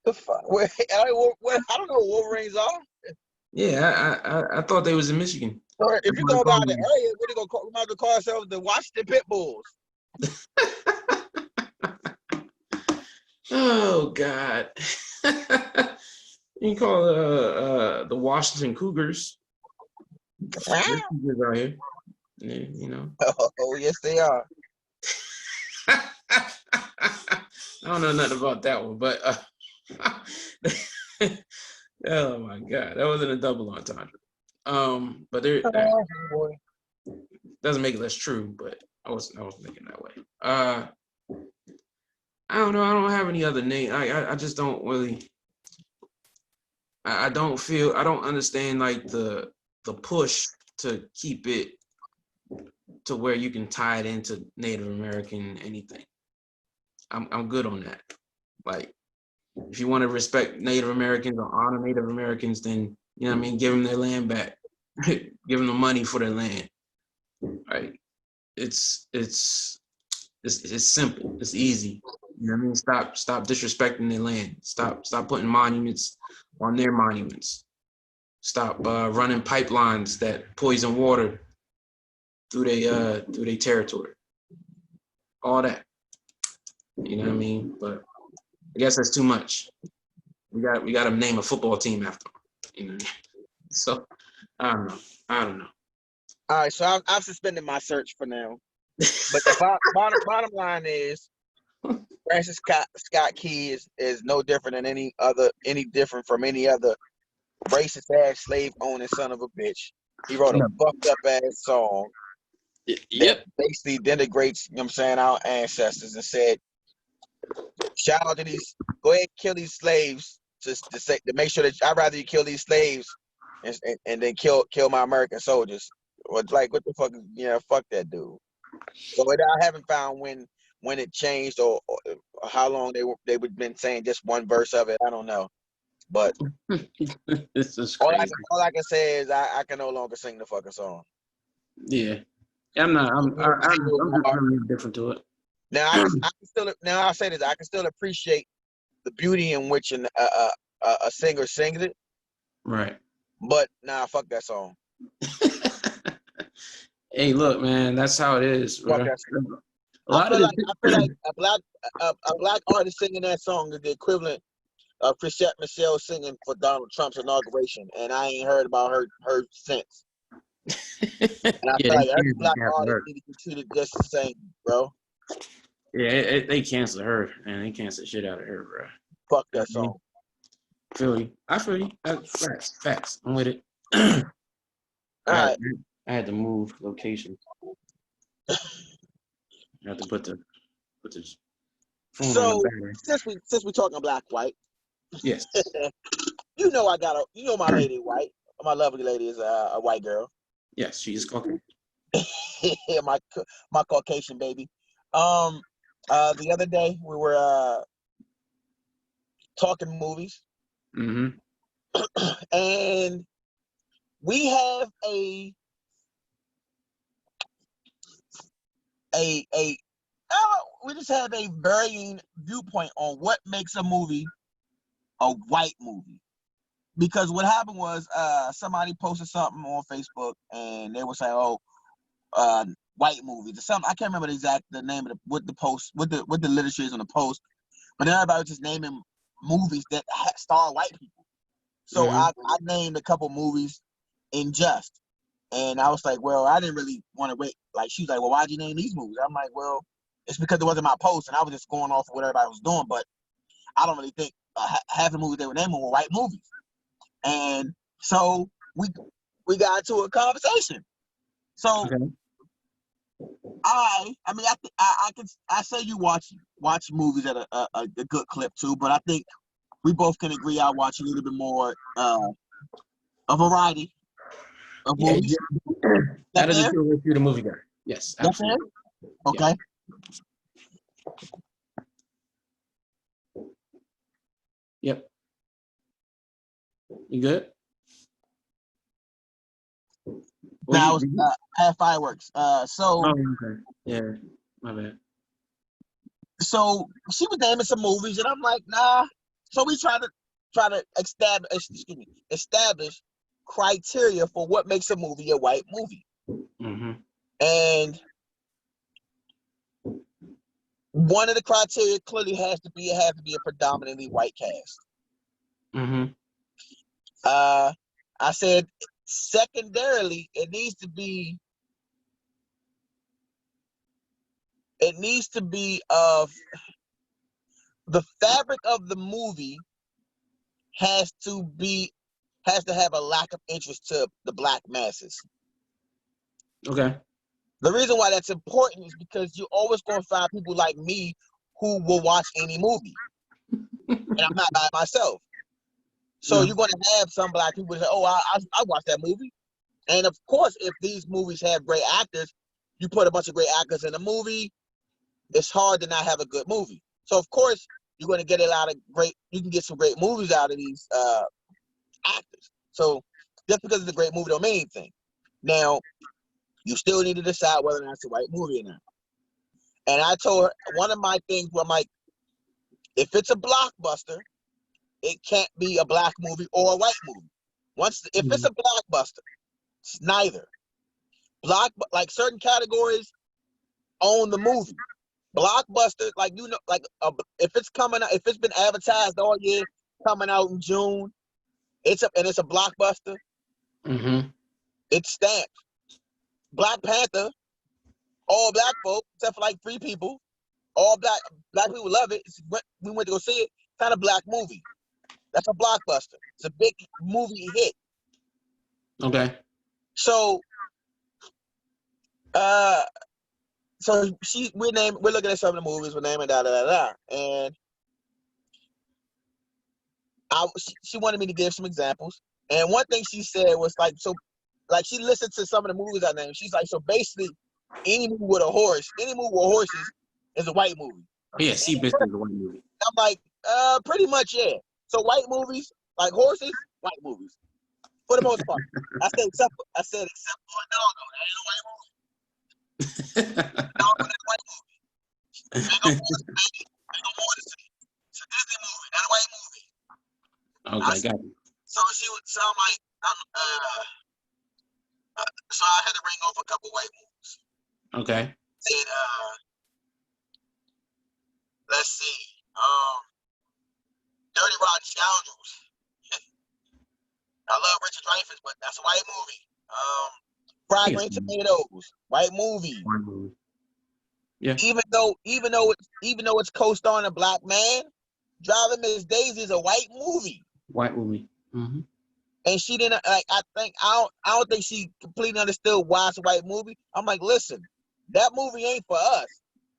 The fuck? I don't know what Wolverines are. Yeah, I thought they was in Michigan. Or if you go by the area, we're going to call ourselves the Washington Pitbulls. Oh God. You can call the Washington Cougars. Cougars out here. Yeah, Oh, yes, they are. I don't know nothing about that one, but oh my God, that wasn't a double entendre. But there doesn't make it less true, but I was thinking that way. I don't know. I don't have any other name. I just don't really. I don't understand like the push to keep it to where you can tie it into Native American anything. I'm good on that. Like, if you want to respect Native Americans or honor Native Americans, then give them their land back, give them the money for their land. Right? It's simple. It's easy. Stop disrespecting their land. Stop putting monuments on their monuments. Stop running pipelines that poison water through their territory. All that. You know what I mean? But I guess that's too much. We got to name a football team after them. So I don't know. All right, so I've suspended my search for now. But the bottom line is, Francis Scott Key is no different than any different from any other racist ass slave owning son of a bitch. He wrote a fucked up ass song. Yep. That basically denigrates, our ancestors, and said, shout out to these, go ahead and kill these slaves to make sure that I'd rather you kill these slaves and then kill my American soldiers. Like, what the fuck? Fuck that dude. So I haven't found when it changed or how long they've been saying just one verse of it. I don't know. But This is crazy. all I can say is I can no longer sing the fucking song. Yeah, I'm not. I'm just really indifferent to it. Now I can still, now I'll say this, I can still appreciate the beauty in which a singer sings it. Right. But nah, fuck that song. Hey, look, man, that's how it is, bro. I feel like a black artist singing that song is the equivalent of Chrisette Michele singing for Donald Trump's inauguration, and I ain't heard about her since. And I feel like every black artist need to be treated just the same, bro. Yeah, they canceled her, and they canceled shit out of her, bro. Fuck that song. I feel you. Facts. I'm with it. All right. I had to move location. I had to put the phone on the battery. Since we talking black white, yes. you know my lady white. My lovely lady is a white girl. Yes, she is Caucasian. my Caucasian baby. The other day we were talking movies. Mm-hmm. And we have we just have a varying viewpoint on what makes a movie a white movie. Because what happened was somebody posted something on Facebook and they were saying, white movies or something. I can't remember the name of what the literature is on the post, but then everybody was just naming movies that star white people. So I named a couple movies in Just, and I was like, well, I didn't really want to wait. Like, she was like, well, why'd you name these movies? I'm like, well, it's because it wasn't my post, and I was just going off of what everybody was doing. But I don't really think half the movies they were naming were white movies. And so we got into a conversation. So I say you watch movies at a good clip too, but I think we both can agree I watch a little bit more a variety of movies. That is a true review the movie guy. Yes, absolutely. Okay. Yep. You good? Now I have fireworks. Okay. Yeah, my bad. So she was naming some movies, and I'm like, nah. So we try to establish criteria for what makes a movie a white movie. Mm-hmm. And one of the criteria clearly has to be a predominantly white cast. Mm-hmm. I said secondarily, it needs to be of the fabric of the movie has to have a lack of interest to the black masses. Okay. The reason why that's important is because you're always going to find people like me who will watch any movie, and I'm not by myself. So you're going to have some black people say, "Oh, I watched that movie," and of course, if these movies have great actors, you put a bunch of great actors in a movie, it's hard to not have a good movie. So of course, you're going to get you can get some great movies out of these actors. So just because it's a great movie don't mean anything. Now, you still need to decide whether or not it's a white movie or not. And I told her one of my things where I'm like, if it's a blockbuster, it can't be a black movie or a white movie. If it's a blockbuster, it's neither. Like certain categories own the movie. Blockbuster, if it's coming out, if it's been advertised all year, coming out in June, it's a blockbuster. Mm-hmm. It's stamped. Black Panther, all black folk, except for like 3 people, all black people love it. We went to go see it. It's not a black movie. That's a blockbuster. It's a big movie hit. Okay. So, we're looking at some of the movies. We're naming and she wanted me to give some examples. And one thing she said was she listened to some of the movies I named. She's like, so basically, any movie with horses is a white movie. Yeah, Seabiscuit is a white movie. I'm like, pretty much, yeah. So white movies, like horses, white movies. For the most part. I said except for a dog, though. That ain't no white movie. Dog, that white movie. Ain't no more to see. It's a Disney movie, not a white movie. Okay, got it. So I'm like, so I had to ring off a couple white movies. Okay. And let's see. Dirty Rotten Scoundrels. I love Richard Dreyfuss, but that's a white movie. Fried Green Tomatoes, white movie. White movie. Yeah. Even though it's co-starring a black man, Driving Miss Daisy is a white movie. White movie. Mm-hmm. And she didn't like. I don't think she completely understood why it's a white movie. I'm like, listen, that movie ain't for us.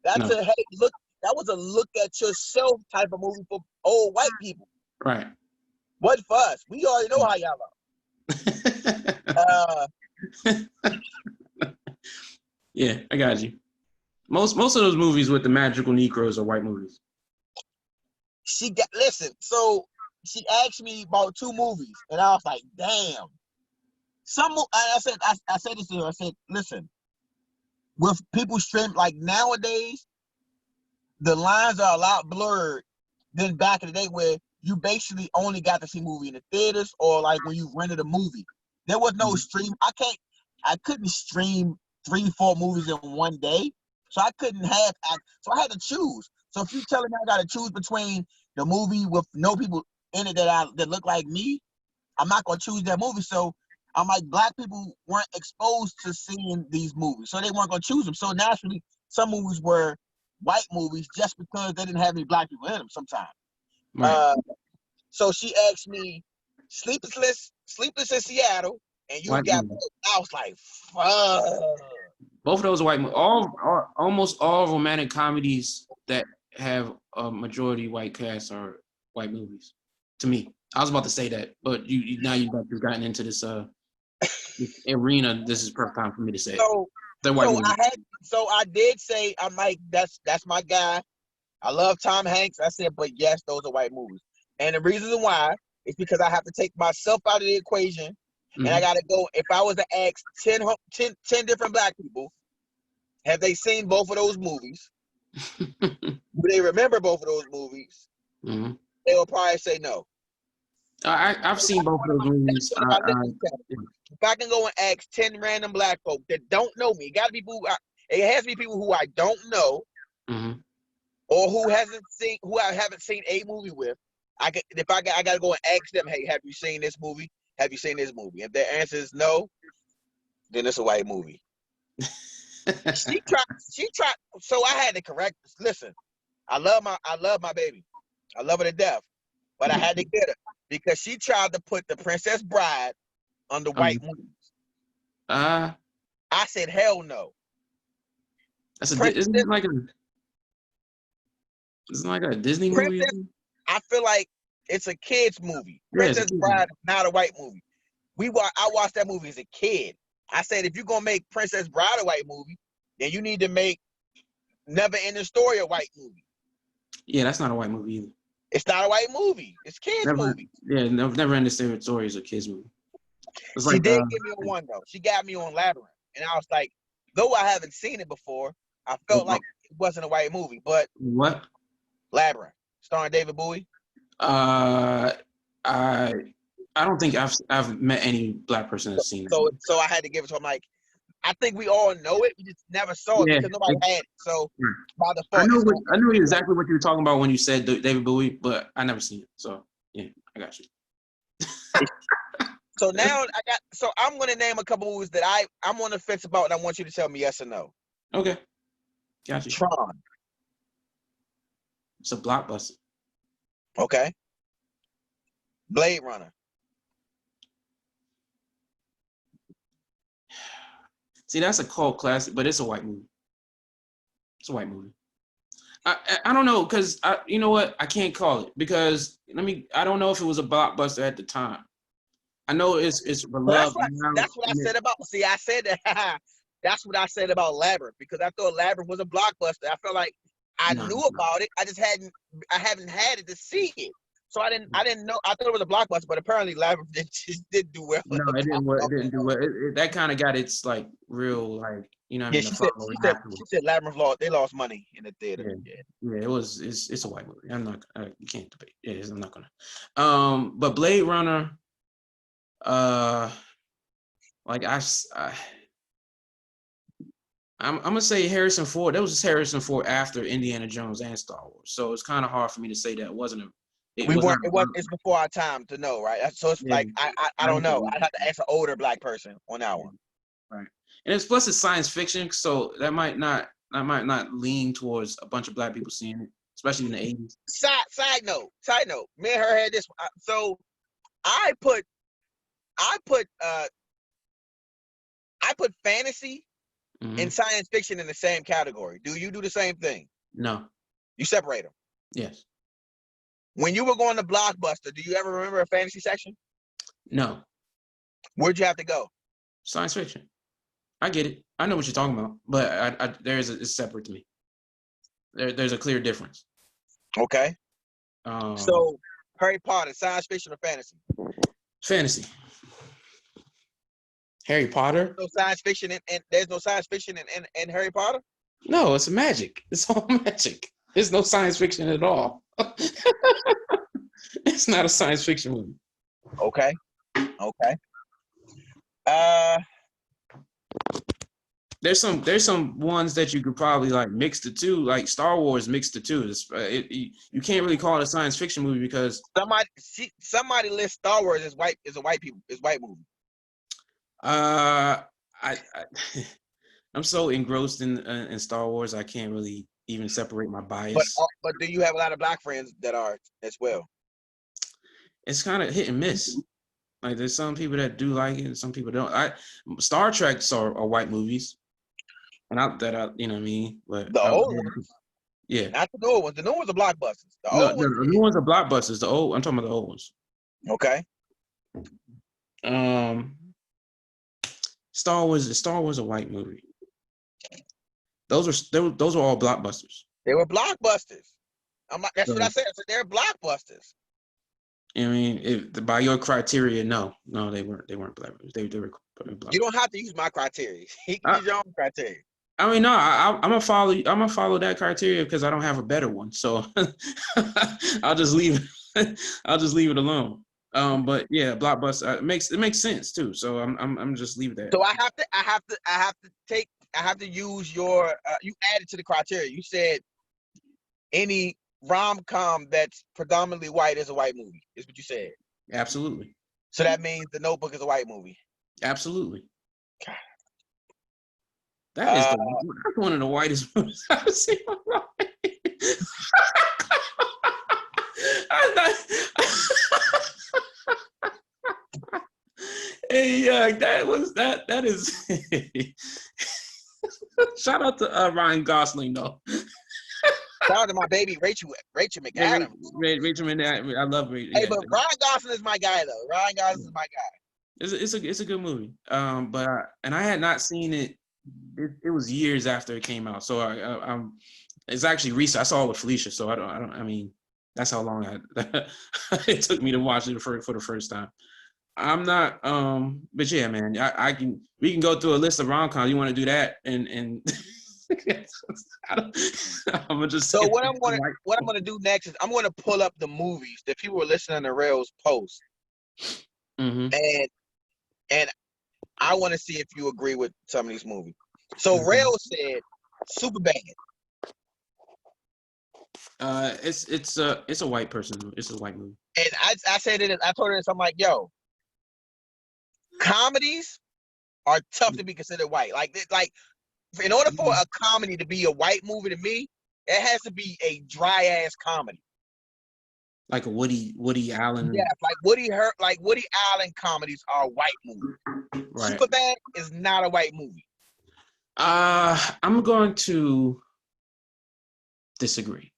That's a hey look. That was a look at yourself type of movie for old white people. Right. What for us? We already know how y'all are. Yeah, I got you. Most of those movies with the magical Negroes are white movies. So she asked me about 2 movies, and I was like, damn. I said this to her. I said, listen, with people stream like nowadays, the lines are a lot blurred than back in the day where you basically only got to see movie in the theaters or like when you rented a movie. There was no stream. I couldn't stream 3-4 movies in one day. So I couldn't have, so I had to choose. So if you're telling me I got to choose between the movie with no people in it that look like me, I'm not going to choose that movie. So I'm like, black people weren't exposed to seeing these movies. So they weren't going to choose them. So naturally, some movies were white movies just because they didn't have any black people in them sometimes. Right. So she asked me, Sleepless in Seattle, and you white got movie. I was like, fuck. Both of those are white movies. Almost all romantic comedies that have a majority white cast are white movies. To me, I was about to say that, but you've gotten into this arena. This is perfect time for me to say. So I did say, I'm like, that's my guy. I love Tom Hanks. I said, but yes, those are white movies. And the reason why is because I have to take myself out of the equation. And I got to go, if I was to ask 10 different black people, have they seen both of those movies? Do they remember both of those movies? Mm-hmm. They will probably say no. I've seen both of those movies. If I can go and ask 10 random black folk that don't know me, it has to be people who I don't know, or who I haven't seen a movie with. I got to go and ask them, hey, have you seen this movie? Have you seen this movie? If their answer is no, then it's a white movie. She tried. So I had to correct this. Listen, I love my baby. I love her to death. But I had to get her because she tried to put The Princess Bride on the white movies. I said, hell no. Isn't it like a Disney movie? I feel like it's a kid's movie. Princess Bride is not a white movie. I watched that movie as a kid. I said, if you're going to make Princess Bride a white movie, then you need to make Never Ending Story a white movie. Yeah, that's not a white movie either. It's not a white movie. It's kids' movie. Yeah, Never Ending Story is a kids' movie. She did give me one, though. She got me on Labyrinth. And I was like, though I haven't seen it before, I felt like it wasn't a white movie. But what? Labyrinth, starring David Bowie. I don't think I've met any black person that's seen it. So I had to give it to him. Like, I think we all know it. We just never saw it because nobody had it. So by default, I knew exactly what you were talking about when you said David Bowie, but I never seen it. So yeah, I got you. So now I'm gonna name a couple movies that I'm on the fence about, and I want you to tell me yes or no. Okay, got you. Tron. It's a blockbuster. Okay. Blade Runner. See, that's a cult classic, but it's a white movie. It's a white movie. I don't know, because you know what? I can't call it because I don't know if it was a blockbuster at the time. I know it's beloved. That's what I said about. See, I said that. That's what I said about Labyrinth because I thought Labyrinth was a blockbuster. I felt like I knew about it. I just haven't had it to see it. So I didn't know. I thought it was a blockbuster, but apparently Labyrinth did do well. No, it didn't work. It didn't do well. That kind of got its like real like Yeah, the she following afterwards. said Labyrinth they lost money in the theater. Yeah. It's a white movie. I'm not. You can't debate. I'm not gonna. But Blade Runner. Like I'm gonna say Harrison Ford. That was just Harrison Ford after Indiana Jones and Star Wars. So it's kind of hard for me to say that wasn't a. It's before our time to know, right? So it's like I don't know. I'd have to ask an older black person on that one. Right. And it's plus it's science fiction, so that might not lean towards a bunch of black people seeing it, especially in the 80s. Side note. Me and her had this. So I put fantasy and science fiction in the same category. Do you do the same thing? No. You separate them? Yes. When you were going to Blockbuster, do you ever remember a fantasy section? No. Where'd you have to go? Science fiction. I get it. I know what you're talking about, but it's separate to me. There's a clear difference. Okay. So Harry Potter, science fiction or fantasy? Fantasy. Harry Potter? No science fiction and there's no science fiction in Harry Potter? No, it's magic. It's all magic. There's no science fiction at all. It's not a science fiction movie. Okay. There's some ones that you could probably like mix the two, like Star Wars mixed the two. You can't really call it a science fiction movie because somebody lists Star Wars as white movie. I'm so engrossed in Star Wars, I can't really even separate my bias. But do you have a lot of black friends that are as well? It's kind of hit and miss. Like there's some people that do like it, and some people don't. Star Trek are white movies, and you know what I mean. But the old ones, yeah, not the new ones. The new ones are blockbusters. The new ones are blockbusters. I'm talking about the old ones. Okay. Star Wars is a white movie. Those are all blockbusters. They were blockbusters. That's what I said. So they're blockbusters. I mean, by your criteria, no, they weren't black movies. They were blockbusters. You don't have to use my criteria. You can use your own criteria. I mean, no, I'm gonna follow that criteria because I don't have a better one. So I'll just leave it alone. But yeah, blockbuster it makes sense too. So I'm just leave that. So I have to use your you added to the criteria. You said any rom-com that's predominantly white is a white movie, is what you said. Absolutely. So that means The Notebook is a white movie. Absolutely. God. That's one of the whitest movies I've seen in my life. Hey, that is shout out to Ryan Gosling though. Shout out to my baby Rachel McAdams. Rachel McAdams, I love Rachel. Hey, but Ryan Gosling is my guy though. Ryan Gosling is my guy. It's a good movie. But I had not seen it. It was years after it came out, so I'm. It's actually recent. I saw it with Felicia, so I don't. I mean, that's how long it took me to watch it for the first time. I'm not. But yeah, man, we can go through a list of rom-coms. You want to do that, and I'm gonna just. So what I'm gonna do next is I'm gonna pull up the movies that people were listening to Rails post, and I want to see if you agree with some of these movies. So Rail said Superbad. It's a white person. It's a white movie. And I said it. I told her this. I'm like, yo, comedies are tough to be considered white. Like in order for a comedy to be a white movie to me, it has to be a dry ass comedy. Like a Woody Allen. Yeah, like Woody Allen comedies are white movies. Right. Superbad is not a white movie. I'm going to disagree.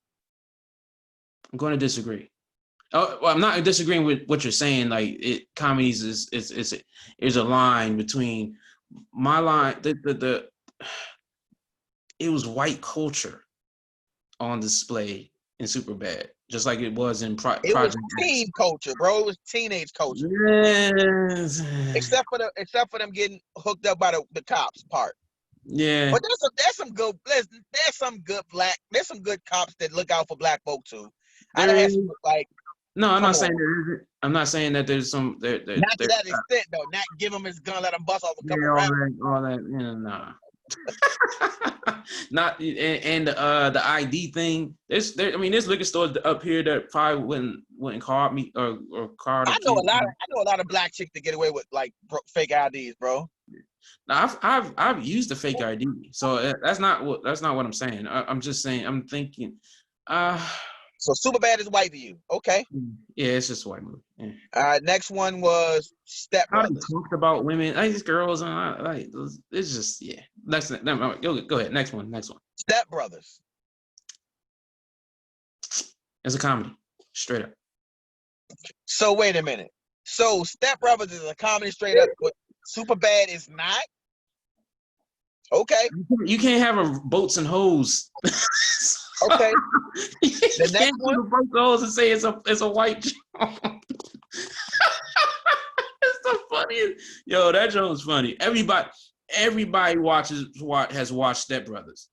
Oh, well, I'm not disagreeing with what you're saying. Like comedies is a line between my line. It was white culture on display in Superbad. just like it was in It was Project teen X. culture, bro. It was teenage culture. Yes. Except for them getting hooked up by the cops part. Yeah. But there's some good cops that look out for black folk too. I done There had is. some like No, I'm come not saying on. there isn't. I'm not saying that there's some Not to that extent though. Not give him his gun, let him bust off a couple yeah, rounds. all that, you know, nah. Not and the ID thing. I mean, there's liquor stores up here that probably wouldn't call me or call I the know kids. a lot of black chicks that get away with like fake IDs, bro. Now, I've used the fake ID, so that's not what I'm saying. I'm just saying I'm thinking. So Superbad is white to you, okay? Yeah, it's just a white movie. Yeah. Next one was Step How they Brothers. talked about women, like these girls, and like it's just yeah. Go ahead. Next one. Step Brothers. It's a comedy, straight up. So wait a minute. So Step Brothers is a comedy straight up, but Superbad is not. Okay. You can't have a boats and hoes. Okay. The next one, boats and hoes and say it's a white joke. It's the funniest. Yo, that joke's funny. Everybody has watched Step Brothers.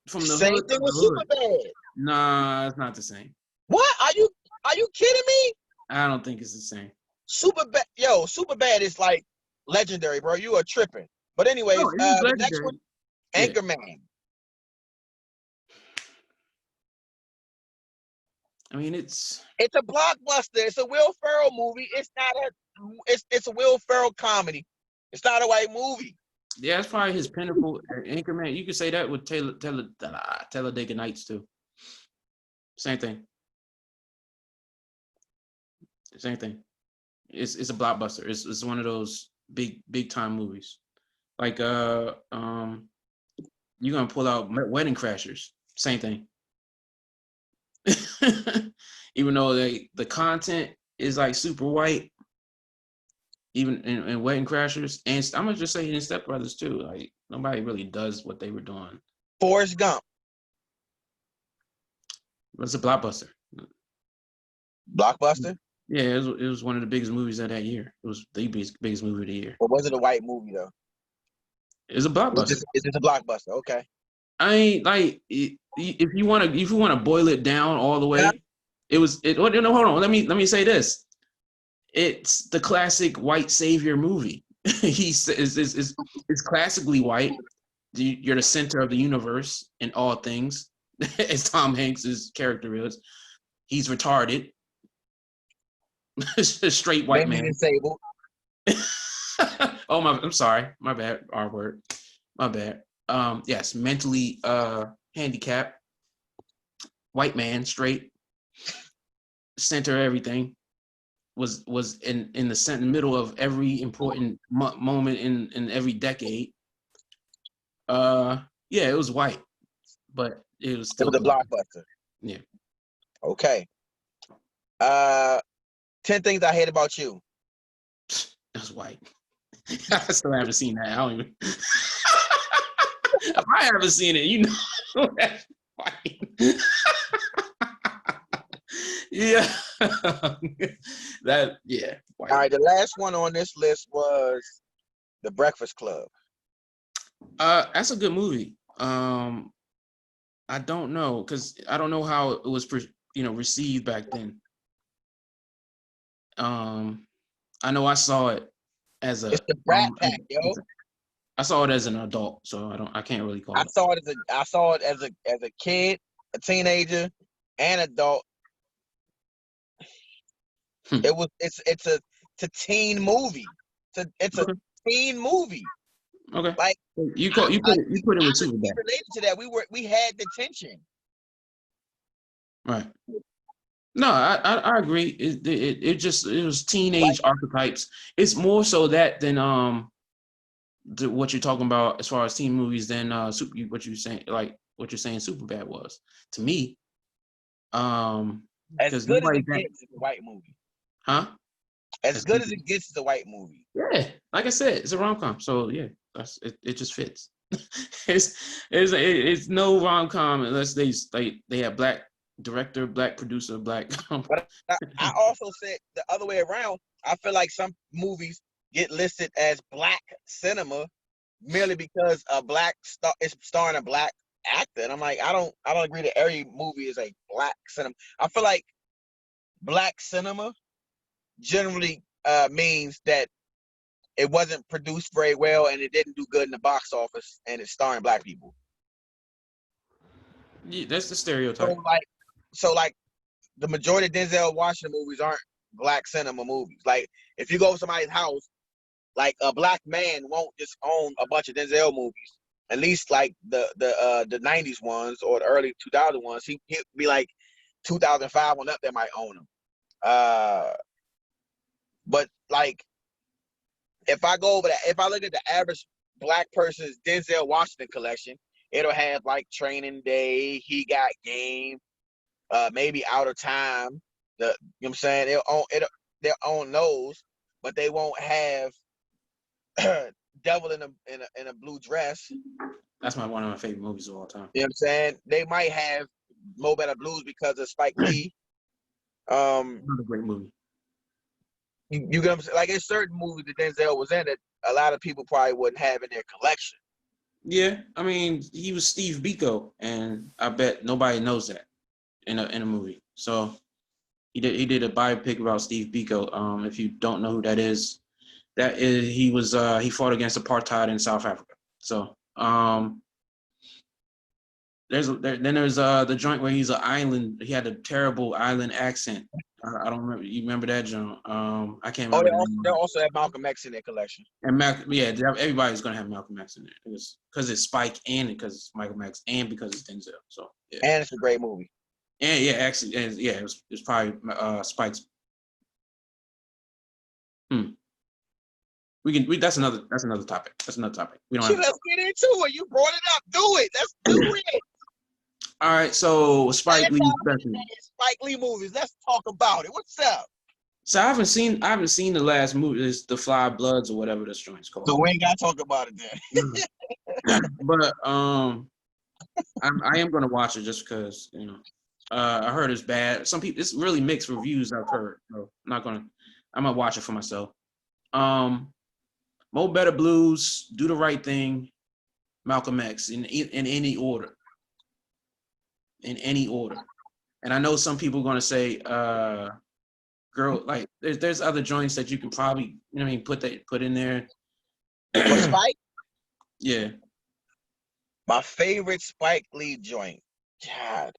From the same hood thing with hood. Superbad. Nah, it's not the same. What? Are you kidding me? I don't think it's the same. Superbad is like legendary, bro. You are tripping. But anyways, the next one, Anchorman. I mean, it's a blockbuster. It's a Will Ferrell movie. It's a Will Ferrell comedy. It's not a white movie. Yeah, it's probably his pinnacle. Anchorman. You could say that with Talladega Nights too. Same thing. It's a blockbuster. It's one of those big time movies. Like you're gonna pull out Wedding Crashers. Same thing. Even though the content is like super white, even in Wedding Crashers, and I'm gonna just say in Step Brothers too. Like nobody really does what they were doing. Forrest Gump. It's a blockbuster. Blockbuster? Yeah, it was one of the biggest movies of that year. It was the biggest movie of the year. Or was it a white movie though? It's a blockbuster. It's just a blockbuster. Okay. I ain't like if you want to boil it down all the way, Yeah. No, hold on. Let me say this. It's the classic white savior movie. Is classically white. You're the center of the universe in all things, as Tom Hanks' character is. He's retarded. A straight white man. Disabled. I'm sorry. My bad. R word. My bad. Yes, mentally handicapped. White man, straight. Center of everything. Was in the middle of every important moment in every decade. Yeah, it was white, but it was still a blockbuster. Yeah. Okay. 10 Things I Hate About You. That's white. I still haven't seen that. I don't even. If I haven't seen it, you know that's white. Yeah. White. All right, the last one on this list was The Breakfast Club. That's a good movie. I don't know because I don't know how it was received back then. I know I saw it as a. It's the Brat Pack, yo. I saw it as an adult, so I can't really call it. I saw it as a kid, a teenager, and adult. It's a teen movie. It's a teen movie. Okay. Like you put it with Superbad. Related to that, we had the tension. Right. No, I agree. It was teenage archetypes. It's more so that than what you're talking about as far as teen movies than what you're saying Superbad was to me. As good as it gets, it's a white movie. Huh? As good as it gets, it's a white movie. Yeah, like I said, it's a rom-com. So yeah, it just fits. It's no rom-com unless they have black director, black producer, black. But I also said the other way around. I feel like some movies get listed as black cinema merely because a black star is starring a black actor, and I'm like, I don't agree that every movie is a black cinema. I feel like black cinema generally means that it wasn't produced very well and it didn't do good in the box office, and it's starring black people. Yeah, that's the stereotype. So like the majority of Denzel Washington movies aren't black cinema movies. Like if you go to somebody's house, like a black man won't just own a bunch of Denzel movies. At least like the 90s ones or the early 2000 ones. He'd be like 2005 on up that might own them. But like if I look at the average black person's Denzel Washington collection, it'll have like Training Day, He Got Game, maybe Out of Time. You know what I'm saying? They'll own those, but they won't have Devil in a Blue Dress. That's one of my favorite movies of all time. You know what I'm saying? They might have Mo Better Blues because of Spike Lee. Another great movie. You get what I'm saying? Like there's certain movies that Denzel was in that a lot of people probably wouldn't have in their collection. Yeah, I mean, he was Steve Biko, and I bet nobody knows that in a movie. So he did a biopic about Steve Biko. If you don't know who that is he fought against apartheid in South Africa. So there's the joint where he's an island. He had a terrible island accent. I don't remember. You remember that, John? I can't remember. They also have Malcolm X in their collection. And everybody's gonna have Malcolm X in there because it's Spike and because it's Michael X and because it's Denzel. So yeah. And it's a great movie. And yeah, actually, it was probably Spike's. That's another topic. That's another topic. We don't. Let's get into it. You brought it up. Do it. Let's do it. All right, so Spike Lee movies. Let's talk about it. What's up? So I haven't seen the last movie. It's The Five Bloods or whatever this joint's called. So we ain't gotta talk about it then. But I am gonna watch it just because I heard it's bad. Some people, it's really mixed reviews I've heard. So I'm gonna watch it for myself. Mo Better Blues, Do the Right Thing, Malcolm X in any order. In any order. And I know some people are gonna say, girl, like there's other joints that you can probably, put in there. For Spike? Yeah. My favorite Spike Lee joint. God.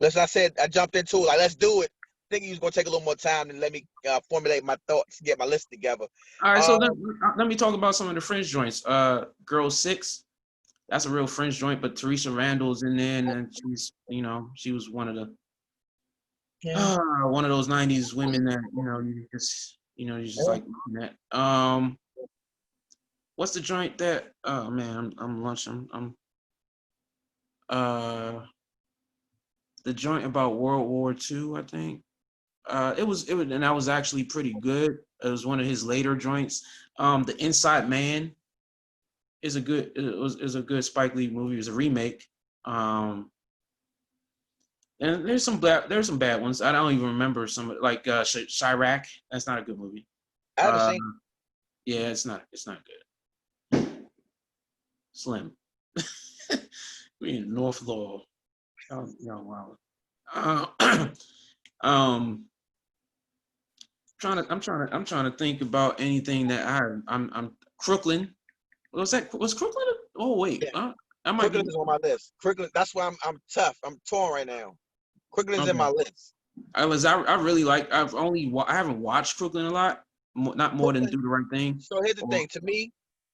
Listen, I jumped into it. Like, let's do it. I think he was gonna take a little more time and let me formulate my thoughts, get my list together. All right, so let me talk about some of the French joints. Girl 6, that's a real French joint, but Teresa Randall's in there, and she's, she was one of the one of those 90s women that you just like looking at. What's the joint that? Oh man, I'm lunching. The joint about World War II, I think. It was, and that was actually pretty good. It was one of his later joints. The Inside Man is a good Spike Lee movie. It was a remake. And there's some bad ones. I don't even remember some, like Chirac. That's not a good movie. I haven't seen. Yeah, it's not good. Slim. We in North Laurel. Wow. I'm trying to think about anything that I'm Crooklyn. Was Crooklyn? Oh wait, yeah. Crooklyn is on my list. Crooklyn. That's why I'm tough. I'm torn right now. Crooklyn's in my list. I really like. I haven't watched Crooklyn a lot. Not more than Do the Right Thing. So here's the thing. To me,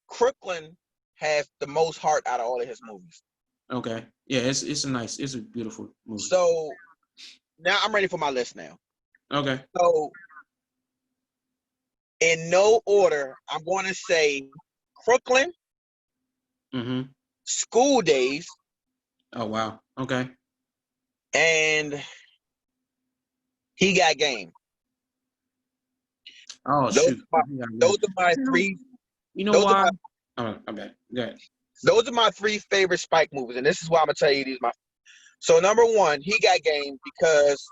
Crooklyn has the most heart out of all of his movies. Okay. Yeah, it's a beautiful movie. So now I'm ready for my list now. Okay. So in no order, I'm going to say Crooklyn, School Days. Oh wow. Okay. And He Got Game. Oh those shoot. Those are my three. You know why? Oh, I'm bad. Go ahead. Those are my three favorite Spike movies, and this is why I'm gonna tell you these. So number one, he got game because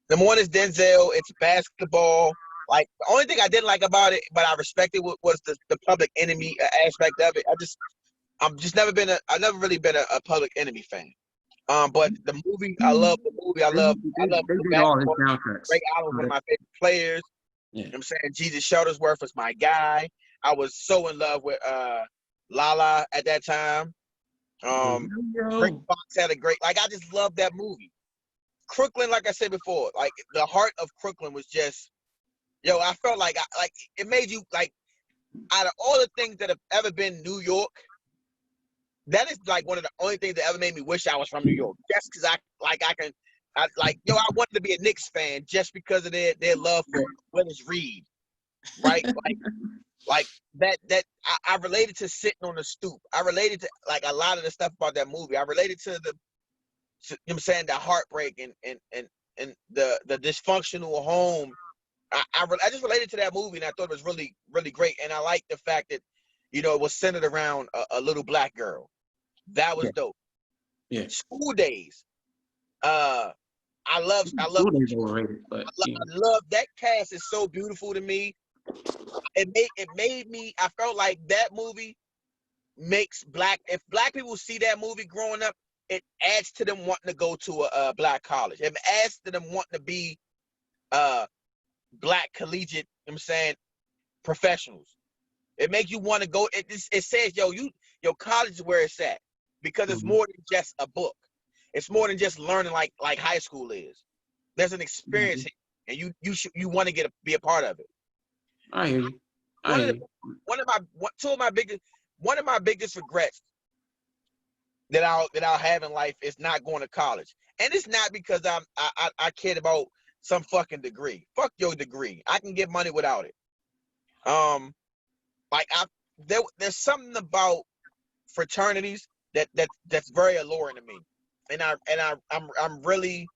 number one is Denzel. It's basketball. Like the only thing I didn't like about it, but I respected was the Public Enemy aspect of it. I've never really been a Public Enemy fan. But the movie, I love the movie. I love They the did all his basketball. soundtracks. Ray Allen was one of my favorite players. Yeah. You know what I'm saying? Jesus Shuttlesworth was my guy. I was so in love with Lala at that time. Rick Fox had a great, like, I just love that movie. Crooklyn, like I said before, like the heart of Crooklyn was just, yo, I felt like it made you, like, out of all the things that have ever been New York, that is like one of the only things that ever made me wish I was from New York. Just because I wanted to be a Knicks fan just because of their love for Willis Reed, right? Like that I related to sitting on the stoop. I related to like a lot of the stuff about that movie. I related to you know what I'm saying, the heartbreak and the dysfunctional home. I just related to that movie, and I thought it was really, really great. And I liked the fact that, you know, it was centered around a little black girl. That was dope. Yeah. School Days. I love overrated, but I love that cast. Is so beautiful to me. It made me, I felt like that movie makes if black people see that movie growing up, it adds to them wanting to go to a black college. It adds to them wanting to be black collegiate, you know what I'm saying, professionals. It makes you want to go. It says, yo, college is where it's at, because it's more than just a book. It's more than just learning like high school is. There's an experience, and you want to be a part of it. I hear you. One of my biggest regrets that I'll have in life is not going to college, and it's not because I cared about some fucking degree. Fuck your degree. I can get money without it. Like there's something about fraternities that's very alluring to me, and I'm really,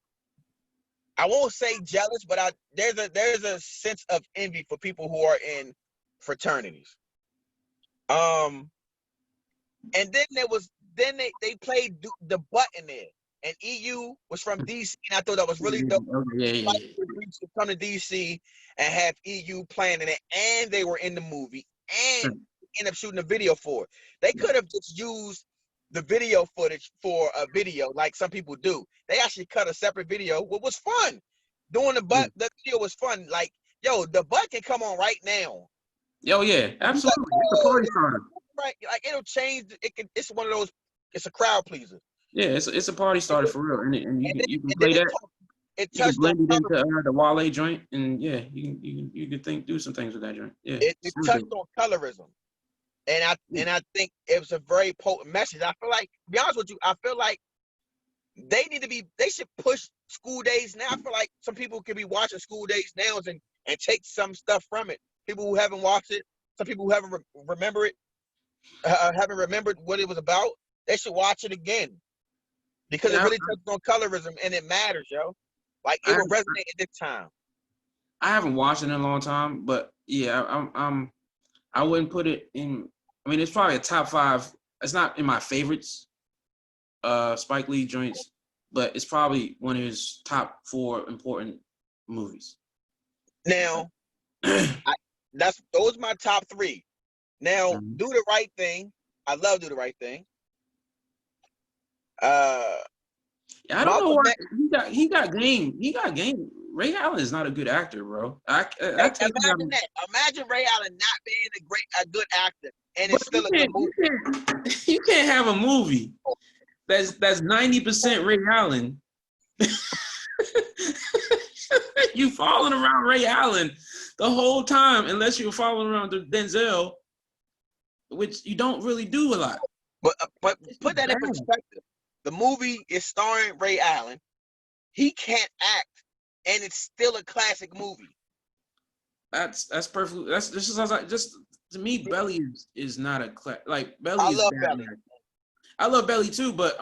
I won't say jealous, but there's a sense of envy for people who are in fraternities. And then they played the button there, and EU was from DC, and I thought that was really dope. Yeah. To come to DC and have EU playing in it, and they were in the movie, and end up shooting a video for it. They could have just used the video footage for a video like some people do. They actually cut a separate video, what was fun. Doing the video was fun. Like, yo, the butt can come on right now. Yo, yeah, absolutely. Like, it's a party starter. Right, like it'll change. It's one of those. It's a crowd pleaser. Yeah, it's a party starter for real, and you can play that. It you can blend it into the Wale joint, and yeah, you can do some things with that joint. Yeah, it touched on colorism, and I think it was a very potent message. I feel like, to be honest with you, I feel like they should push School Days now. I feel like some people could be watching School Days now and take some stuff from it. People who haven't watched it, some people who haven't haven't remembered what it was about, they should watch it again, because it really touches on colorism, and it matters, yo. Like, it will resonate at this time. I haven't watched it in a long time, but yeah, I wouldn't put it in. I mean, it's probably a top 5. It's not in my favorites, Spike Lee joints, but it's probably one of his top 4 important movies. Now, those are my top 3. Now, Do the Right Thing. I love Do the Right Thing. I don't know why he got game. He got game. Ray Allen is not a good actor, bro. Imagine that. Imagine Ray Allen not being a good actor, and it's still a good movie. You can't have a movie that's 90% Ray Allen. You following around Ray Allen the whole time, unless you're following around Denzel, which you don't really do a lot. But put that in perspective. The movie is starring Ray Allen. He can't act, and it's still a classic movie. That's perfect. That's just to me. Belly is not a like Belly. I love Belly. I love Belly too, but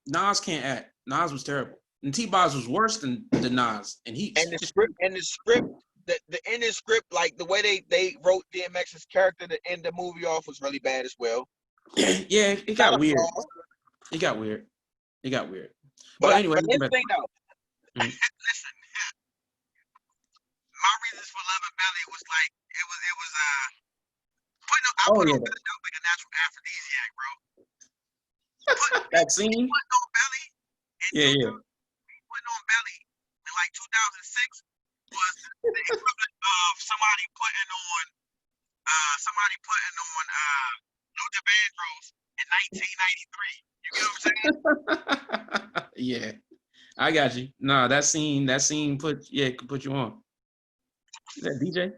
Nas can't act. Nas was terrible, and T-Boz was worse than Nas. And the script, the ending script, like the way they wrote DMX's character to end the movie off was really bad as well. Yeah, it got weird. It got weird. It got weird. But Anyway, here's the thing though. Mhm. Listen, my reasons for loving Belly was like it was I put on Belly like a natural aphrodisiac, bro. That scene. Putting on Belly. Yeah. Putting on Belly in like 2006 was the equivalent of somebody putting on Luther Vandross in 1993. You get what I'm saying? Yeah, I got you. Nah, that scene could put you on. Is that DJ?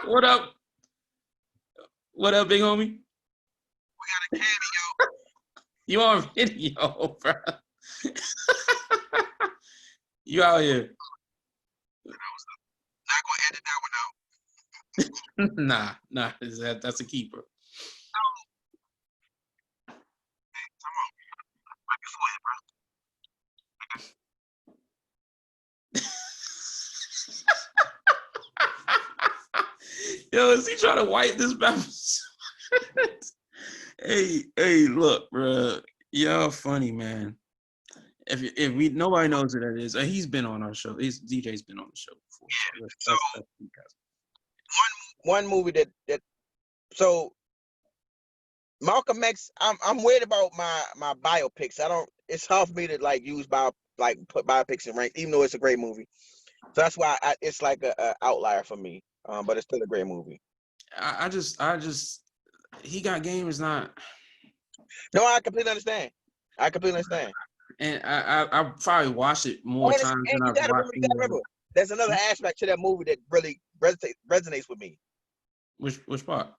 What up? What up, big homie? We got a cameo. You on video, bro? You out here? Not gonna edit that one out. Nah. That's a keeper. Hey, come on. Wipe your forehead, bro. Yo, is he trying to wipe this bounce? Hey, look, bro. Y'all funny, man. If we nobody knows who that is, he's been on our show. DJ's been on the show before. So that's one movie that so Malcolm X. I'm weird about my biopics. It's hard for me to like use put biopics in rank, even though it's a great movie. So that's why it's like a outlier for me. But it's still a great movie. I just he got game is not. No, I completely understand. And I probably watched it more times than I've watched. You gotta remember, there's another aspect to that movie that really resonates with me. Which part?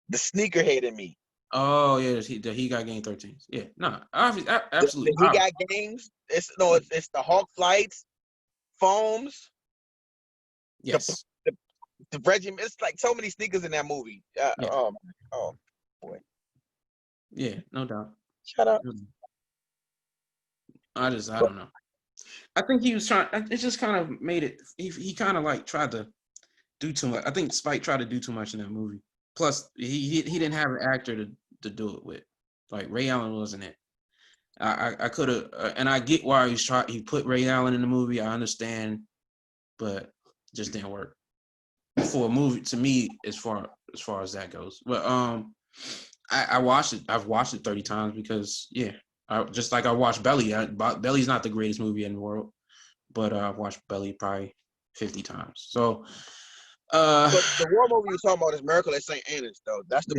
The sneakerhead in me. Oh yeah, he got game 13. Yeah, no, absolutely. He got games. It's the Hawk Flights, Foams. Yes. The regiment. It's like so many sneakers in that movie. Yeah. Oh boy. Yeah, no doubt. Shut up. I don't know. I think he was trying. It just kind of made it. He kind of like tried to do too much. I think Spike tried to do too much in that movie. Plus, he didn't have an actor to do it with. Like Ray Allen wasn't it. I could have, and I get why he put Ray Allen in the movie. I understand, but it just didn't work for a movie to me as far as that goes. But I watched it. I've watched it 30 times because just like I watched Belly. Belly's not the greatest movie in the world, but I've watched Belly probably 50 times. So the war movie you're talking about is Miracle at St. Anne's, though. That's the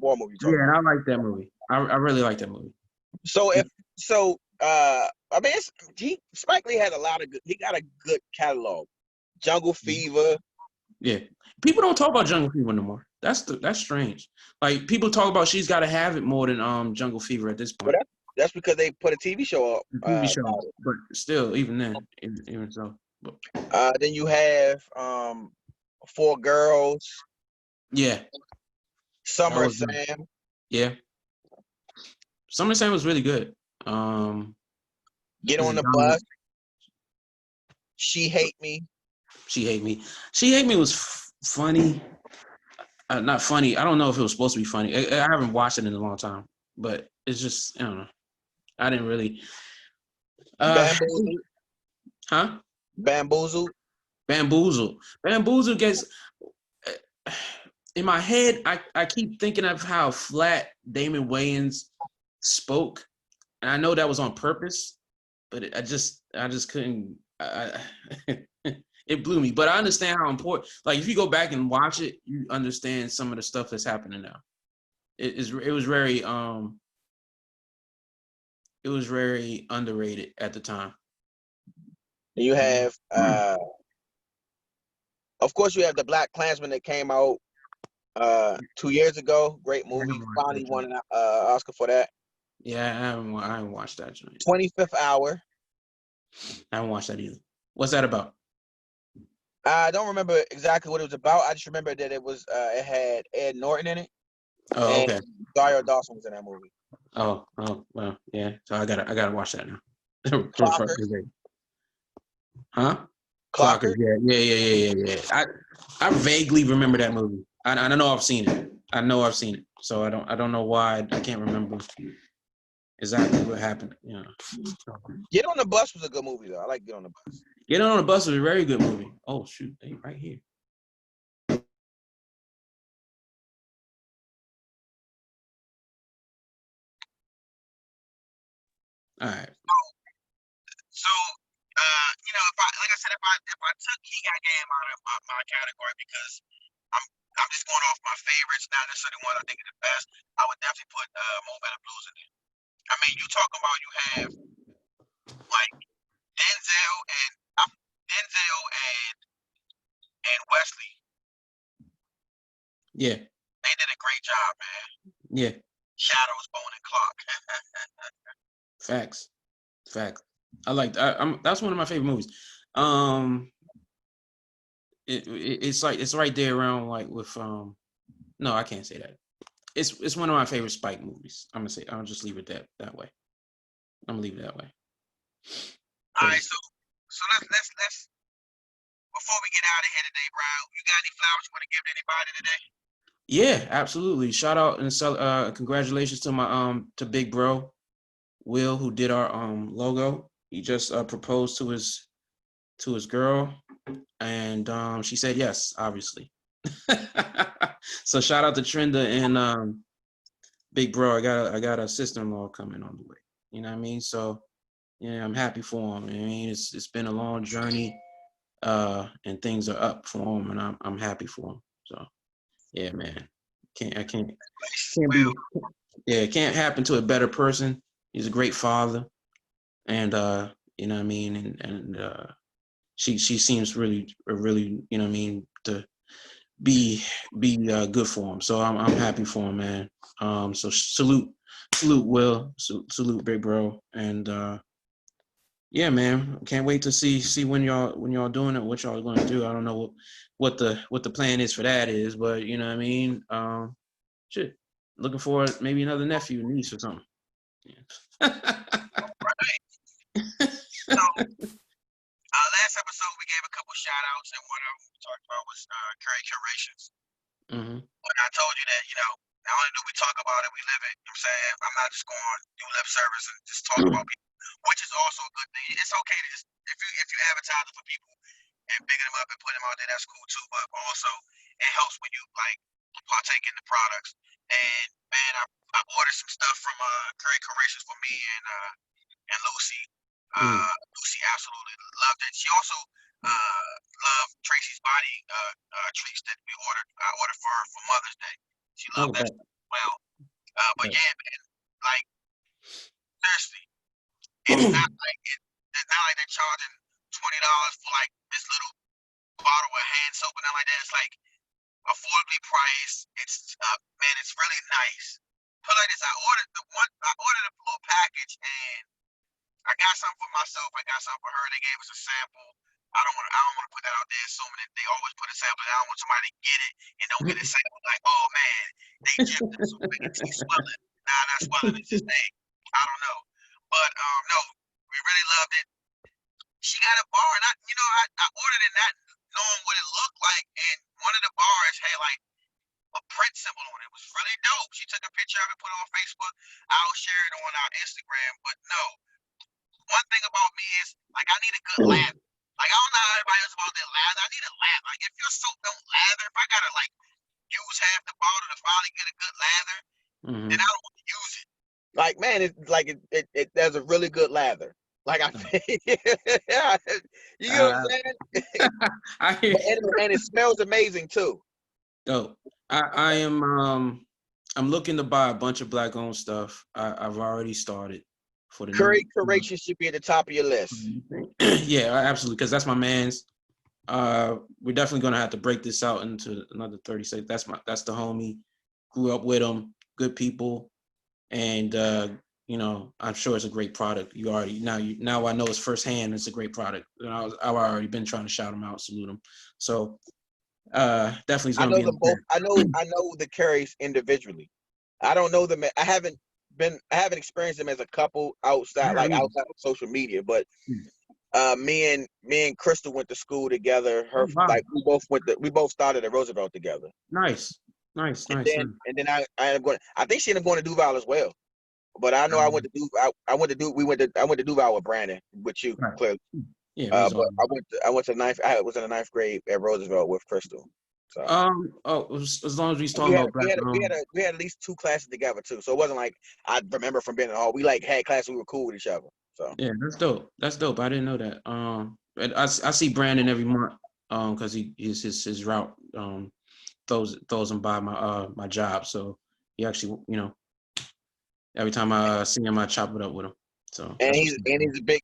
war movie you're talking about. Yeah, and I like that movie. I really like that movie. So Spike Lee had he got a good catalog. Jungle Fever. Yeah. People don't talk about Jungle Fever no more. That's strange. Like people talk about She's Gotta Have It more than Jungle Fever at this point. But that's because they put a TV show up. TV show, but still, even then, even so. But. Then you have Four Girls. Yeah. Summer Sam. Yeah. Summer Sam was really good. Get on the Bus. She Hate Me. She Hate Me. She Hate Me was funny. Not funny. I don't know if it was supposed to be funny. I haven't watched it in a long time, but it's just, I don't know. I didn't really. Bamboozled. Huh? Bamboozled. Bamboozled gets in my head. I keep thinking of how flat Damon Wayans spoke, and I know that was on purpose, but I just couldn't. It blew me. But I understand how important. Like if you go back and watch it, you understand some of the stuff that's happening now. It was very underrated at the time. You have of course you have the Black Klansman that came out 2 years ago. Great movie. Finally won an Oscar for that. Yeah, I haven't watched that. 25th Hour. I haven't watched that either. What's that about? I don't remember exactly what it was about. I just remember that it had Ed Norton in it. Oh, okay. Dario Dawson was in that movie. Oh, well, yeah. So I gotta watch that now. Clockers. Huh? Clockers. Yeah. I vaguely remember that movie. I know I've seen it. So I don't know why I can't remember exactly what happened. You know. Get on the Bus was a good movie though. I like Get on the Bus. Get on the Bus was a very good movie. Oh shoot, they right here. All right. So, like I said, if I took He Got Game out of my category because I'm just going off my favorites, not necessarily one I think is the best, I would definitely put Mo Better Blues in there. I mean, you talking about you have like Denzel and Wesley. Yeah. They did a great job, man. Yeah. Shadows, Bone, and Clark. Facts. I like that's one of my favorite movies. It's like it's right there around like with no, I can't say that. It's one of my favorite Spike movies. I'll just leave it that way. I'm gonna leave it that way. All right, so let's before we get out of here today, bro, you got any flowers you want to give to anybody today? Yeah, absolutely. Shout out and congratulations to my to Big Bro Will, who did our logo. He just proposed to his girl, and she said yes, obviously. So shout out to Trenda and Big Bro. I got a sister-in-law coming on the way. You know what I mean? So yeah, I'm happy for him. I mean, it's been a long journey, and things are up for him, and I'm happy for him. So yeah, man, can't can't happen to a better person. He's a great father, and you know what I mean, and she seems really you know what I mean to be good for him. So I'm happy for him, man. So salute Will, salute Big Bro, and yeah, man, can't wait to see when y'all doing it, what y'all are going to do. I don't know what the plan is for that is, but you know what I mean. Shit, looking for maybe another nephew, niece, or something. Yeah. So, last episode we gave a couple shout outs, and one of them we talked about was Curry Curations. Mm-hmm. But I told you that, not only do we talk about it, we live it. You know what I'm saying? I'm not just going to do lip service and just talk about people, which is also a good thing. It's okay to just, if you advertise it for people and picking them up and putting them out there, that's cool too. But also, it helps when you like partake in the products. And man, I ordered some stuff from Curry Curations for me and Lucy. Lucy absolutely loved it. She also loved Tracy's Body treats that I ordered for her for Mother's Day. She loved that as well. But yeah, man, like seriously, it's not like they're charging $20 for like this little bottle of hand soap and nothing like that. It's like affordably priced. It's man, it's really nice. Put like this, I ordered a little package and I got something for myself. I got something for her. They gave us a sample. I don't want to put that out there assuming that they always put a sample. I don't want somebody to get it and don't get a sample like, oh man, they gypped it so big it's swelling. Nah, not swelling. It's just I don't know. But no, we really loved it. She got a bar, and I ordered it not knowing what it looked like, and one of the bars had like a print symbol on it. It was really dope. She took a picture of it, put it on Facebook. I'll share it on our Instagram. But no, one thing about me is like I need a good lather. Like I don't know how everybody else about their lather. I need a lather. Like if your soap don't lather, if I gotta like use half the bottle to finally get a good lather, then I don't want to use it. Like man, it's like it there's a really good lather. Like yeah, you know what I'm saying? And it smells amazing too. Dope. I am I'm looking to buy a bunch of black owned stuff. I've already started for the Curry Curation should be at the top of your list. Yeah, absolutely, because that's my man's. We're definitely gonna have to break this out into another 30 seconds. That's the homie. Grew up with him, good people, and I'm sure it's a great product. Now I know it's firsthand. It's a great product. I've already been trying to shout him out, salute him. So definitely. I know them both. I know the Currys individually. I don't know them. I haven't experienced them as a couple outside of social media, but me and Crystal went to school together. Like we both started at Roosevelt together. Nice. And then I think she ended up going to Duval as well. But I know I went to Duval with Brandon, with you, Right. clearly. Yeah, But I went to ninth. I was in the ninth grade at Roosevelt with Crystal. So as long as we talking about black, we had at least 2 classes together too. So it wasn't like I remember from being in the hall. We like had classes. We were cool with each other. So yeah, that's dope. That's dope. I didn't know that. And I see Brandon every month. Because he is his route. Throws him by my job. So he actually, every time I see him, I chop it up with him. So and he's a big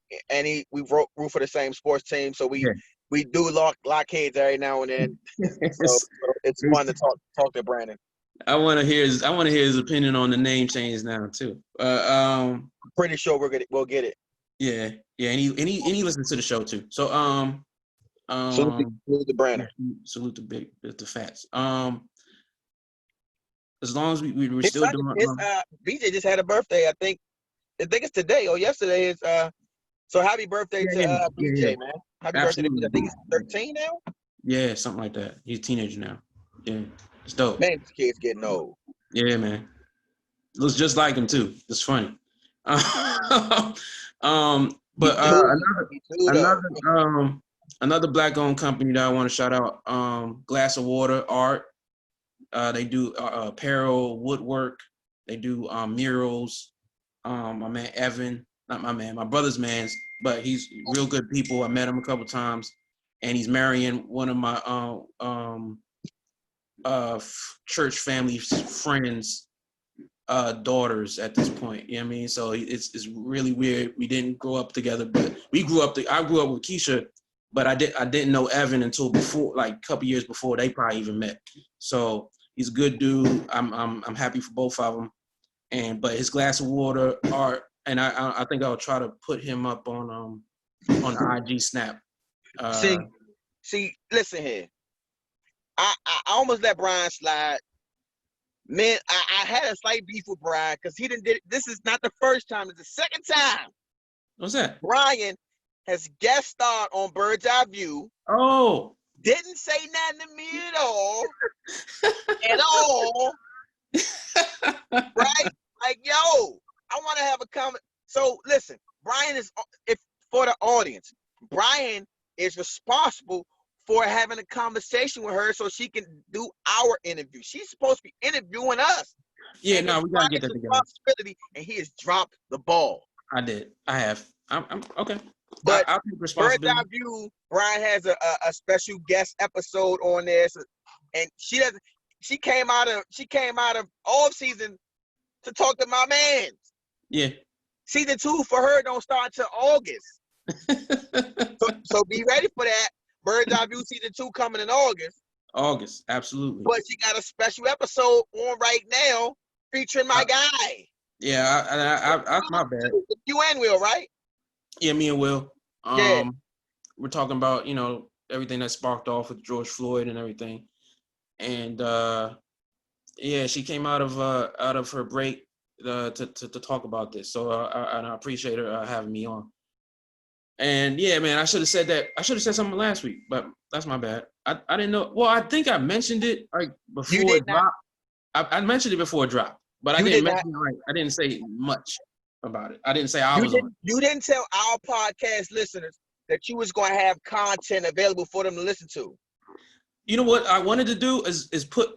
we root for the same sports team. So we do blockades every now and then. So it's fun to talk to Brandon. I want to hear his opinion on the name change now too. Pretty sure we'll get it. Yeah, and he listens to the show too. So salute to Brandon. Yeah, salute the Fats. As long as we're his still son, doing. BJ just had a birthday. I think it's today or yesterday. Is so happy birthday to BJ, man. Happy Absolutely. birthday to BJ. I think he's 13 now. Yeah, something like that. He's a teenager now. Yeah, it's dope. Man, this kid's getting old. Yeah, man. Looks just like him too. It's funny. But another black-owned company that I want to shout out, Glass of Water Art. They do apparel, woodwork. They do murals. My man Evan, not my man, my brother's man's, but he's real good people. I met him a couple times, and he's marrying one of my church family friends' daughters at this point. You know what I mean? So it's really weird. We didn't grow up together, but I grew up with Keisha, but I didn't know Evan until before, like a couple years before they probably even met. So he's a good dude. I'm happy for both of them. But his Glass of Water art, and I think I'll try to put him up on the IG Snap. See, listen here. I almost let Brian slide. Man, I had a slight beef with Brian because he didn't did. This is not the first time; it's the second time. What's that? Brian has guest starred on Bird's Eye View. Oh, didn't say nothing to me at all. Right? Like, yo, I want to have a comment. So listen, Brian is, if for the audience, Brian is responsible for having a conversation with her so she can do our interview. She's supposed to be interviewing us. Yeah, no, we gotta get that together. And he has dropped the ball. I did. I have. I'm okay. But I'll take responsibility. Bird's Eye View, Brian has a special guest episode on this, and she doesn't. She came out of off season to talk to my man. Yeah. Season 2 for her don't start until August. so be ready for that. Bird's Eye View season 2 coming in August. August, absolutely. But she got a special episode on right now featuring my guy. Yeah, I my bad. You and Will, right? Yeah, me and Will. Yeah. We're talking about, everything that sparked off with George Floyd and everything. And yeah, she came out of her break to talk about this. So I appreciate her having me on. And yeah, man, I should have said that. I should have said something last week, but that's my bad. I didn't know. Well, I think I mentioned it like before it dropped. I mentioned it before it dropped, but I didn't say much about it. I didn't say I was on. You didn't tell our podcast listeners that you was going to have content available for them to listen to. You know what I wanted to do is put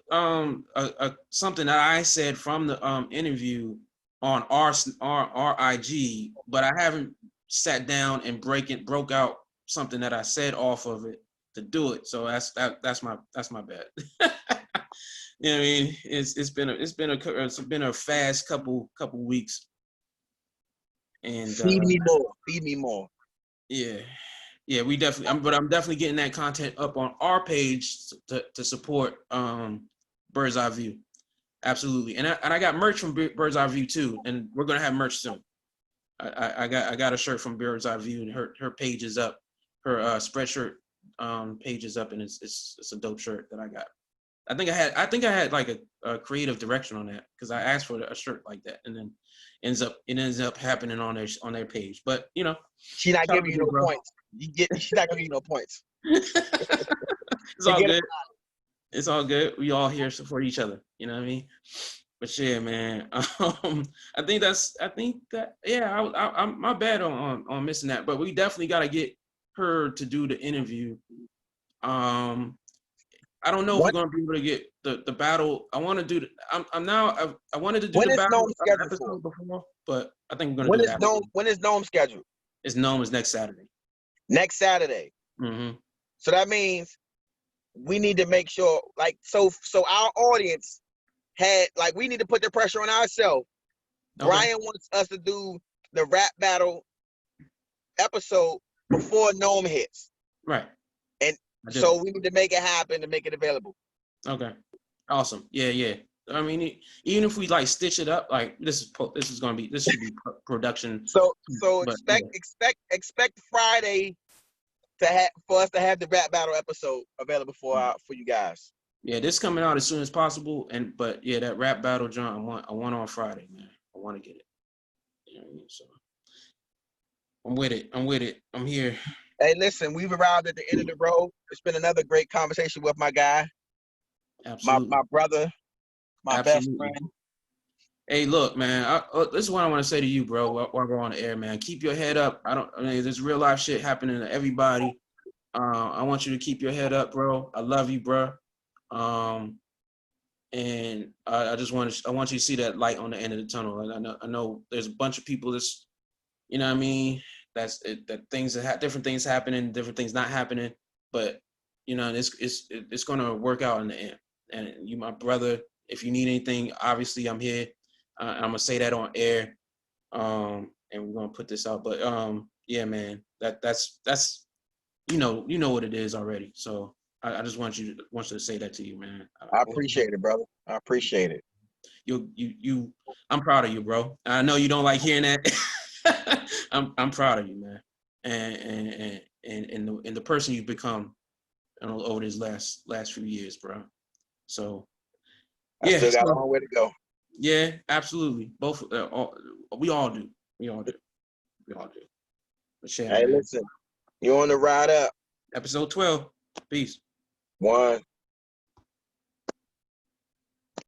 something that I said from the interview on our IG, but I haven't sat down and broke out something that I said off of it to do it. So that's my bad. You know what I mean? It's been a fast couple weeks. And feed me more. Yeah, we definitely. I'm definitely getting that content up on our page to support Bird's Eye View. Absolutely, and I got merch from Bird's Eye View too, and we're gonna have merch soon. I got a shirt from Bird's Eye View, and her page is up. Her spreadshirt page is up, and it's a dope shirt that I got. I think I had like a creative direction on that because I asked for a shirt like that, and then it ends up happening on their page. But she's not giving you no points. She's not giving you no points. It's all good. It's all good. We all here support each other. You know what I mean? But yeah, man. I think that yeah, I'm my bad on missing that, but we definitely got to get her to do the interview. I don't know if we're What gonna be able to get the battle. I want to do. I wanted to do when the is battle Gnome scheduled for? episode before, but I think we're gonna do that. When is Gnome scheduled? It's known as next Saturday. Next Saturday. Mm-hmm. So that means we need to make sure, like, so our audience had, like, we need to put the pressure on ourselves. Okay. Brian wants us to do the rap battle episode before Gnome hits. Right. And so we need to make it happen to make it available. Okay. Awesome. Yeah. I mean, even if we like stitch it up, like this should be production. So but, expect Friday for us to have the rap battle episode available for you guys. Yeah, this coming out as soon as possible, but yeah, that rap battle, John, I want on Friday, man. I want to get it. You know what I mean? So I'm with it. I'm here. Hey, listen, we've arrived at the end of the road. It's been another great conversation with my guy. Absolutely. My brother, my Absolutely. best friend. Hey, look, man. This is what I want to say to you, bro. While we're on the air, man, keep your head up. I mean, there's real life shit happening to everybody. I want you to keep your head up, bro. I love you, bro. And I want you to see that light on the end of the tunnel. And I know there's a bunch of people that's, you know what I mean, that different things happening, different things not happening, but you know, it's gonna work out in the end. And you, my brother, if you need anything, obviously I'm here. I'm gonna say that on air, and we're gonna put this out. But yeah, man, that's you know what it is already. So I just want you to say that to you, man. I appreciate it, brother. I appreciate it. I'm proud of you, bro. I know you don't like hearing that. I'm proud of you, man, and the person you've become, you know, over these last few years, bro. So I still got a long way to go. Yeah, absolutely. Both, we all do. But yeah, hey, man. Listen, you on the ride up. Episode 12. Peace. 1.